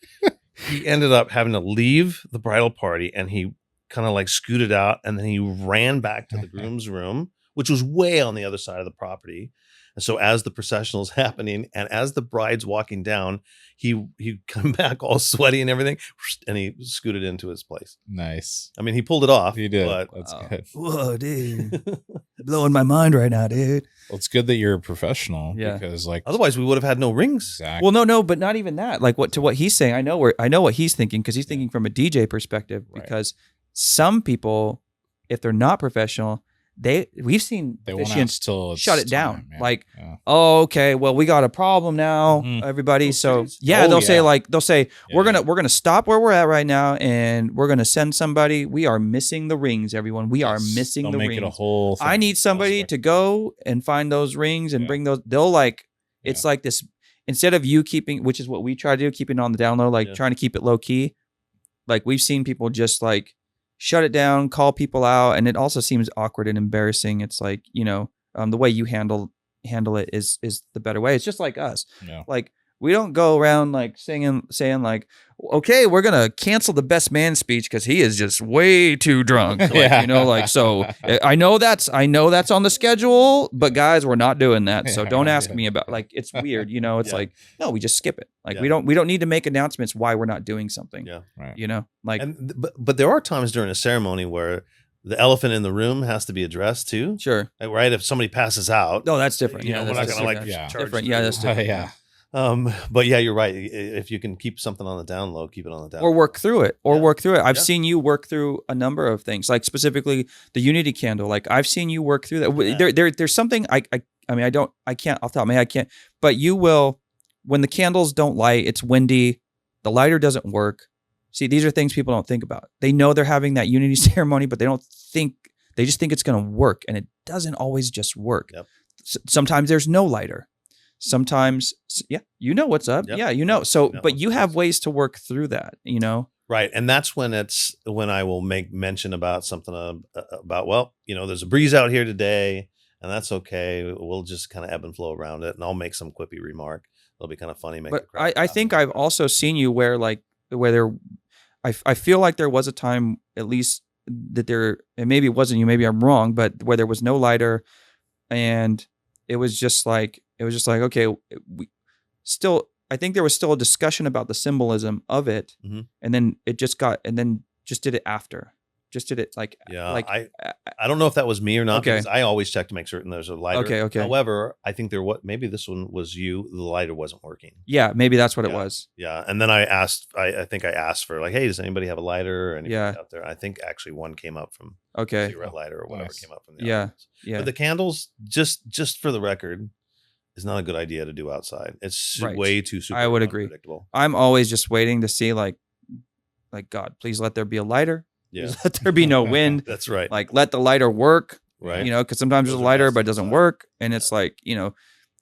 S2: ended up having to leave the bridal party, and he kind of like scooted out, and then he ran back to the groom's room, which was way on the other side of the property. And so as the processional is happening and as the bride's walking down, he'd come back all sweaty and everything, and he scooted into his place.
S3: Nice.
S2: I mean, he pulled it off.
S3: He did.
S2: But,
S3: That's good.
S1: whoa, dude. Blowing my mind right now, dude.
S3: Well, it's good that you're a professional.
S1: Yeah.
S3: Because like
S2: otherwise we would have had no rings.
S3: Exactly.
S1: Well, no, but not even that. Like what he's saying, I know what he's thinking, because he's thinking from a DJ perspective.
S3: Right.
S1: Because some people, if they're not professional, we've seen
S3: they won't
S1: officiants
S3: ask till it's
S1: shut it down.
S3: time, man.
S1: Like,
S3: Yeah.
S1: oh, okay, well, we got a problem now, everybody. So yeah, they'll say we're gonna stop where we're at right now, and we're gonna send somebody. We are missing the rings, everyone. We are missing
S3: They'll
S1: the
S3: make
S1: rings.
S3: it a whole thing.
S1: I need somebody to go and find those rings and bring those. They'll it's like this, instead of you keeping, which is what we try to do, keeping it on the down low, trying to keep it low key. Like we've seen people just like shut it down, call people out, and it also seems awkward and embarrassing. It's like, the way you handle it is the better way. It's just like us.
S3: Yeah.
S1: Like We don't go around like saying like, okay, we're gonna cancel the best man speech because he is just way too drunk. Like,
S3: Yeah.
S1: you know, like, so I know that's on the schedule, but guys, we're not doing that. So don't ask me about, like, it's weird, you know. It's like, no, we just skip it. Like, we don't need to make announcements why we're not doing something.
S2: Yeah,
S3: right.
S1: You know, like,
S2: but there are times during a ceremony where the elephant in the room has to be addressed too.
S1: sure.
S2: Like, right? If somebody passes out,
S1: No, that's different.
S2: you
S1: Yeah,
S2: know, we're
S1: that's
S2: not going to
S1: different.
S2: like
S3: Yeah.
S2: charge
S1: Different.
S2: through.
S1: Yeah, that's different.
S3: Yeah.
S2: But yeah, you're right. If you can keep something on the down low, keep it on the down.
S1: Or work through it. I've
S2: Yeah.
S1: seen you work through a number of things, like specifically the unity candle. Like, I've seen you work through that.
S2: Yeah.
S1: There's something I mean, I can't off the top of my head, I can't, but you will, when the candles don't light, it's windy, the lighter doesn't work. See, these are things people don't think about. They know they're having that unity ceremony, but they just think it's going to work, and it doesn't always just work.
S2: Yep.
S1: Sometimes there's no lighter. Sometimes, you know what's up.
S2: Yep.
S1: Yeah, you know. So,
S2: No,
S1: but you have ways to work through that, you know?
S2: Right. And that's when I will make mention about something about, well, you know, there's a breeze out here today, and that's okay. We'll just kind of ebb and flow around it. And I'll make some quippy remark. It'll be kind of funny.
S1: But I think I've also seen you where I feel like there was a time, at least, that and maybe it wasn't you, maybe I'm wrong, but where there was no lighter, and it was just like, okay, I think there was still a discussion about the symbolism of it,
S2: Mhm.
S1: and then just did it after. Just did it like,
S2: Yeah,
S1: like,
S2: I don't know if that was me or not,
S1: Okay.
S2: because I always check to make certain there's a lighter.
S1: Okay.
S2: However, I think maybe this one was you. The lighter wasn't working.
S1: yeah, maybe that's what it was.
S2: Yeah. And then I think I asked for like, hey, does anybody have a lighter or anybody
S1: Yeah.
S2: out there? I think actually one came up from
S1: Okay.
S2: cigarette lighter or whatever
S3: Nice.
S2: came up from the
S1: Yeah.
S2: audience.
S1: Yeah.
S2: But the candles, just for the record, is not a good idea to do outside. It's
S1: Right.
S2: way too super
S1: I would agree.
S2: unpredictable.
S1: I'm always just waiting to see like, God, please let there be a lighter.
S2: Yeah.
S1: Please let there be no wind.
S2: That's right.
S1: Like, let the lighter work.
S2: Right.
S1: You know, because sometimes
S2: Those
S1: there's a
S2: are
S1: lighter,
S2: best
S1: but it doesn't
S2: outside.
S1: work. And it's like, you know,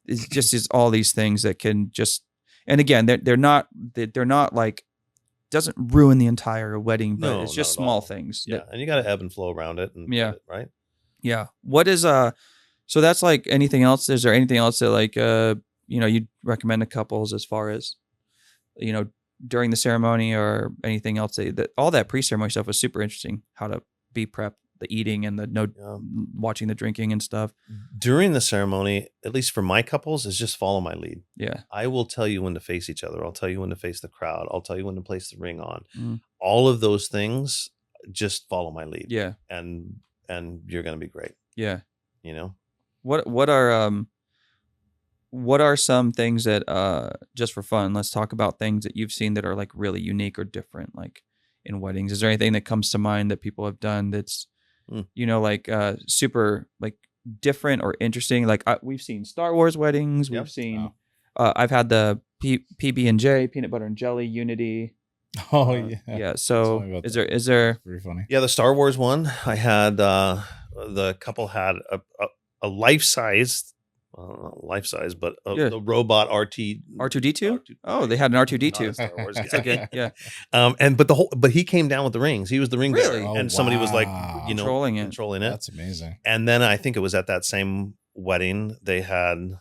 S1: it's just all these things that can just, and again, they're not like, doesn't ruin the entire wedding, but
S2: No,
S1: it's just
S2: not at
S1: small
S2: all.
S1: things.
S2: Yeah. And you got to ebb and flow around it. And
S1: Yeah.
S2: do it, right.
S1: Yeah. What is, so that's like anything else? Is there anything else that like, you know, you'd recommend to couples as far as, you know, during the ceremony or anything else that all that pre-ceremony stuff was super interesting, how to be prepped, the eating and the watching the drinking and stuff.
S2: During the ceremony, at least for my couples, is just follow my lead.
S1: Yeah.
S2: I will tell you when to face each other. I'll tell you when to face the crowd. I'll tell you when to place the ring on.
S1: Mhm.
S2: All of those things, just follow my lead.
S1: Yeah.
S2: And you're going to be great.
S1: Yeah.
S2: You know?
S1: What are some things that just for fun, let's talk about things that you've seen that are like really unique or different, like in weddings. Is there anything that comes to mind that people have done that's you know, like super like different or interesting? Like we've seen Star Wars weddings, we've seen I've had the PB&J, peanut butter and jelly unity.
S3: Oh
S1: Yeah.
S3: Tell
S1: So
S3: me about
S1: is there
S3: Very funny.
S2: Yeah, the Star Wars one. I had the couple had a life-sized, not life-size, but the robot
S1: R2D2? Oh, they had an R2D2.
S2: Star Wars
S1: It's
S2: guy.
S1: okay. Yeah.
S2: But he came down with the rings. He was the ring
S1: Really?
S2: bearer,
S3: Oh,
S2: and somebody was like,
S3: wow.
S2: you know,
S1: Controlling it.
S3: That's amazing.
S2: And then I think it was at that same wedding they had,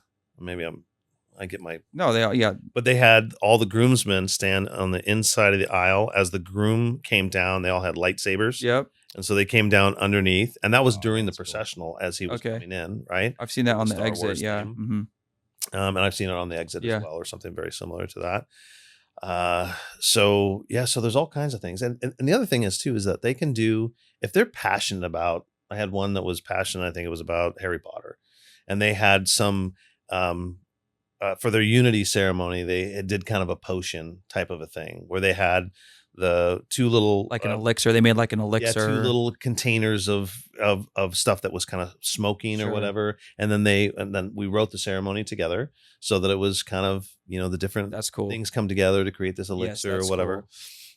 S2: I get my,
S1: No,
S2: but they had all the groomsmen stand on the inside of the aisle as the groom came down. They all had lightsabers.
S1: Yep.
S2: And so they came down underneath, and that was during the
S3: that's cool.
S2: processional as he was
S1: Okay.
S2: coming in, right?
S1: I've seen that on the
S2: Star
S1: exit.
S2: Wars
S1: Yeah.
S2: theme.
S1: Mm-hmm.
S2: And I've seen it on the exit
S1: Yeah.
S2: as well, or something very similar to that. So there's all kinds of things. And the other thing is too, is that they can do, if they're passionate about, I had one that was passionate, I think it was about Harry Potter, and they had some, for their unity ceremony, they did kind of a potion type of a thing where they had the two little,
S1: Like an elixir. They made like an elixir.
S2: yeah, two little containers of stuff that was kind of smoking
S1: Sure.
S2: or whatever, and then we wrote the ceremony together so that it was kind of, you know, the different
S1: That's cool.
S2: things come together to create this elixir or
S1: that's
S2: whatever,
S1: cool.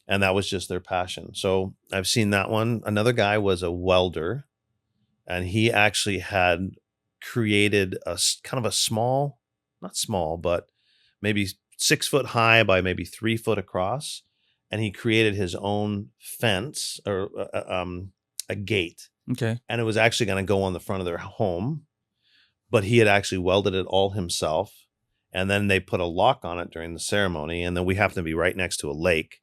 S2: and that was just their passion. So I've seen that one. Another guy was a welder, and he actually had created a kind of a small, not small, but maybe 6 foot high by maybe 3 foot across. And he created his own fence or a gate,
S1: Okay.
S2: and it was actually going to go on the front of their home, but he had actually welded it all himself, and then they put a lock on it during the ceremony, and then we happen to be right next to a lake.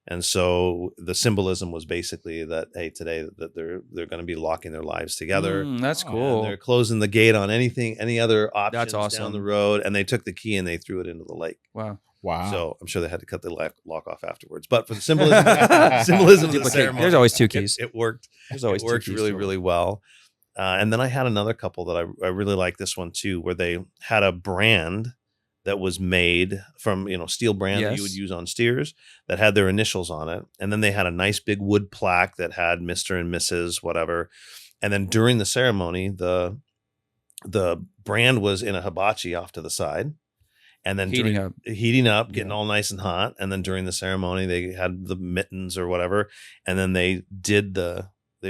S2: And so the symbolism was basically that, hey, today that they're going to be locking their lives together.
S1: That's
S2: And
S1: cool.
S2: they're closing the gate on any other options
S1: That's awesome.
S2: down the road. And they took the key and they threw it into the lake.
S1: Wow.
S2: So I'm sure they had to cut the lock off afterwards. But for the symbolism of the ceremony,
S1: there's always two keys.
S2: It worked.
S1: There's always
S2: it worked
S1: two keys
S2: really, really well. And then I had another couple that I really like this one too, where they had a brand that was made from, steel brand that you would use on steers that had their initials on it. And then they had a nice big wood plaque that had Mr. and Mrs. whatever. And then during the ceremony, the brand was in a hibachi off to the side. And then heating up, getting all nice and hot. And then during the ceremony, they had the mittens or whatever. And then they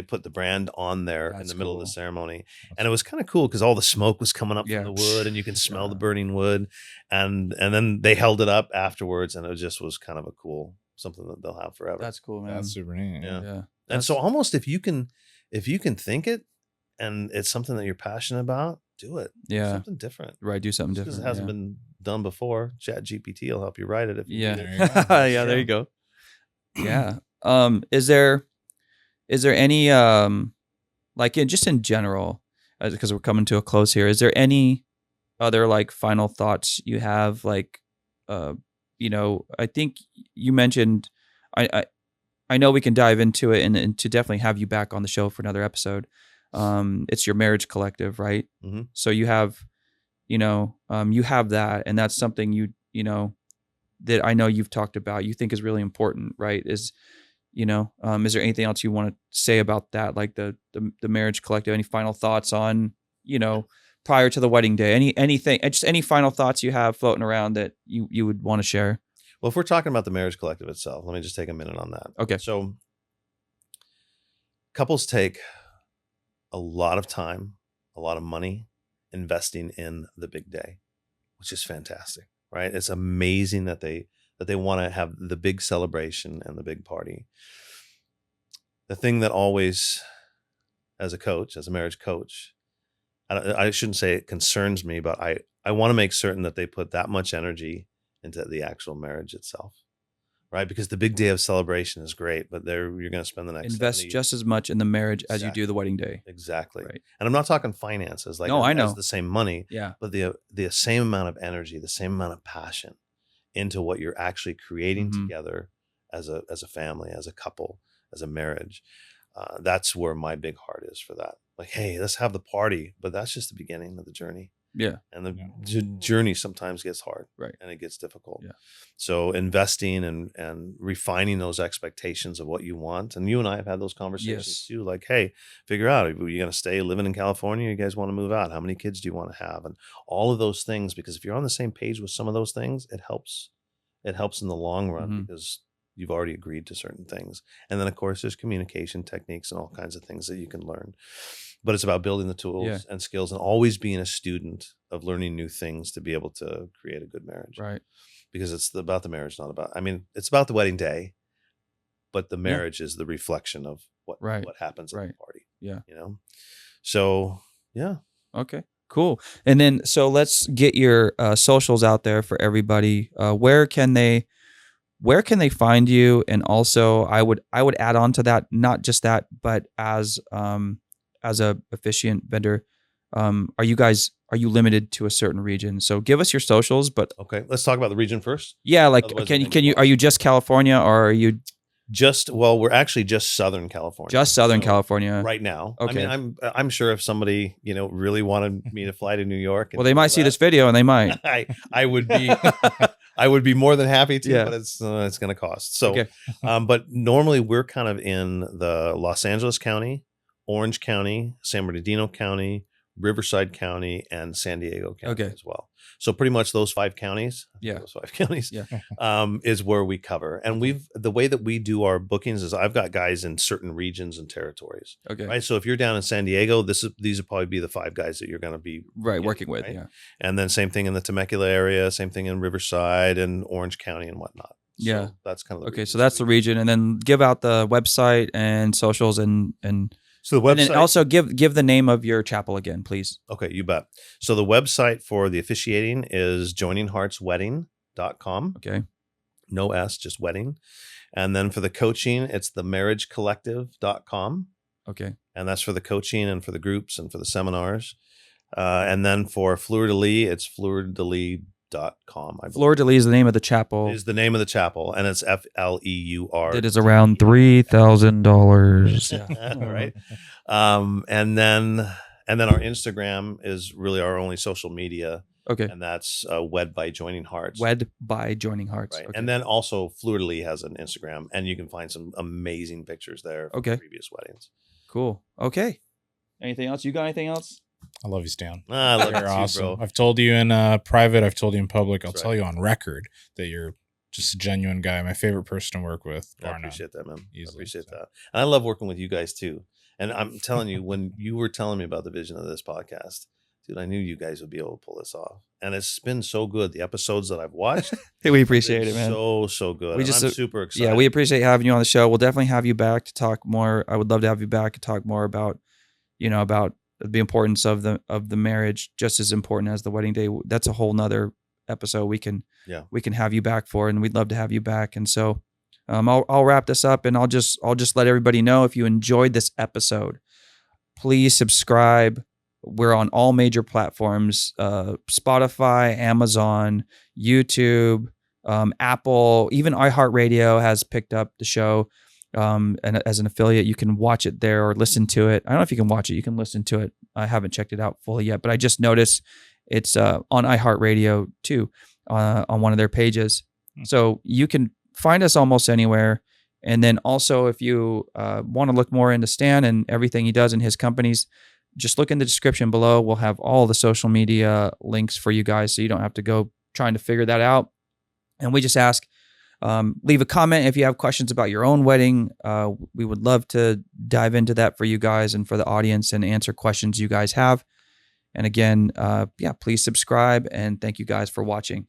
S2: put the brand on there in the middle of the ceremony. And it was kind of cool because all the smoke was coming up from the wood and you can smell the burning wood. And then they held it up afterwards, and it just was kind of a cool, something that they'll have forever.
S1: That's cool, man.
S3: That's super neat.
S2: Yeah. And so almost if you can think it and it's something that you're passionate about, do it.
S1: Yeah.
S2: Do something different.
S1: Right. Do something different.
S2: Because it hasn't been done before. ChatGPT will help you write it. If you need it.
S1: Yeah. There you go. Yeah. Is there any, just in general, because we're coming to a close here, is there any other final thoughts you have? I think you mentioned, I know we can dive into it and to definitely have you back on the show for another episode. It's your marriage collective, right?
S2: Mm-hmm.
S1: So you have, you have that, and that's something that I know you've talked about, you think is really important, right? Is there anything else you want to say about that? Like the marriage collective, any final thoughts on, prior to the wedding day, anything, just any final thoughts you have floating around that you would want to share?
S2: Well, if we're talking about the marriage collective itself, let me just take a minute on that.
S1: Okay.
S2: So couples take a lot of time, a lot of money investing in the big day, which is fantastic, right? It's amazing that they want to have the big celebration and the big party. The thing that always, as a marriage coach, I shouldn't say it concerns me, but I want to make certain that they put that much energy into the actual marriage itself, right? Because the big day of celebration is great, but you're going to spend the next
S1: invest just as much in the marriage as you do the wedding day.
S2: Exactly.
S1: Right.
S2: And I'm not talking finances,
S1: no, I know
S2: the same money, but the same amount of energy, the same amount of passion into what you're actually creating together as a family, as a couple, as a marriage. That's where my big heart is for that. Like, hey, let's have the party, but that's just the beginning of the journey.
S1: Yeah.
S2: And the journey sometimes gets hard,
S1: right?
S2: And it gets difficult.
S1: Yeah.
S2: So investing and refining those expectations of what you want. And you and I have had those conversations too. Like, hey, figure out, are you going to stay living in California? You guys want to move out? How many kids do you want to have? And all of those things, because if you're on the same page with some of those things, it helps. It helps in the long run because you've already agreed to certain things. And then of course there's communication techniques and all kinds of things that you can learn. But it's about building the tools and skills and always being a student of learning new things to be able to create a good marriage.
S1: Right.
S2: Because it's about the marriage, it's about the wedding day, but the marriage is the reflection of what happens at the party.
S1: Yeah.
S2: So, yeah.
S1: Okay, cool. And then, so let's get your socials out there for everybody. Where can they find you? And also I would add on to that, not just that, but as a officiant vendor, are you limited to a certain region? So give us your socials, but
S2: okay, let's talk about the region first.
S1: Yeah. Like, are you just California, or are you
S2: we're actually just Southern California.
S1: Just Southern California
S2: right now.
S1: Okay.
S2: I mean, I'm sure if somebody, really wanted me to fly to New York,
S1: well, they might see this video and they might.
S2: I would be, I would be more than happy to, but it's going to cost. So, but normally we're kind of in the Los Angeles County, Orange County, San Bernardino County, Riverside County, and San Diego County as well. So pretty much those 5 counties, is where we cover. And the way that we do our bookings is I've got guys in certain regions and territories. Okay. Right. So if you're down in San Diego, these will probably be the 5 guys that you're going to be
S1: working with.
S2: Right?
S1: Yeah.
S2: And then same thing in the Temecula area, same thing in Riverside and Orange County and whatnot.
S1: Yeah.
S2: So that's kind of
S1: so that's the region. And then give out the website and socials and
S2: So the
S1: And
S2: website.
S1: then also give the name of your chapel again, please.
S2: Okay, you bet. So the website for the officiating is joiningheartswedding.com.
S1: Okay.
S2: No S, just wedding. And then for the coaching, it's themarriagecollective.com.
S1: Okay.
S2: And that's for the coaching and for the groups and for the seminars. And then for Fleur de Lis, it's fleurdelis.com.
S1: Fleur de Lis is the name of the chapel.
S2: Is the name of the chapel, and it's FLEUR.
S1: It is around $3,000. Yeah.
S2: Right. And then our Instagram is really our only social media.
S1: Okay.
S2: And that's Wed by Joining Hearts.
S1: Wed by Joining Hearts.
S2: Right.
S1: Okay.
S2: And then also Fleur de Lis has an Instagram, and you can find some amazing pictures there from previous weddings.
S1: Cool. Okay. Anything else? You got anything else?
S3: I love you, Stan.
S2: I love you
S3: You're
S2: too,
S3: awesome.
S2: bro.
S3: I've told you in private. I've told you in public. I'll
S2: That's
S3: tell
S2: right.
S3: you on record that you're just a genuine guy. My favorite person to work with.
S2: I appreciate that, man.
S3: Easily,
S2: I appreciate
S3: so.
S2: that. And I love working with you guys too. And I'm telling you, when you were telling me about the vision of this podcast, dude, I knew you guys would be able to pull this off. And it's been so good. The episodes that I've watched,
S1: We appreciate it, man.
S2: So good.
S1: We
S2: And
S1: just
S2: I'm super excited.
S1: Yeah, we appreciate having you on the show. We'll definitely have you back to talk more. I would love to have you back to talk more about, about the importance of the marriage, just as important as the wedding day. That's a whole nother episode we can have you back for, and we'd love to have you back. And so I'll wrap this up, and I'll just let everybody know, if you enjoyed this episode, please subscribe. We're on all major platforms, Spotify, Amazon, YouTube, Apple, even iHeartRadio has picked up the show. And as an affiliate, you can watch it there or listen to it. I don't know if you can watch it. You can listen to it. I haven't checked it out fully yet, but I just noticed it's on iHeartRadio too, on one of their pages. So you can find us almost anywhere. And then also, if you want to look more into Stan and everything he does in his companies, just look in the description below. We'll have all the social media links for you guys, so you don't have to go trying to figure that out. And we just ask, leave a comment if you have questions about your own wedding. We would love to dive into that for you guys and for the audience and answer questions you guys have. And again, please subscribe, and thank you guys for watching.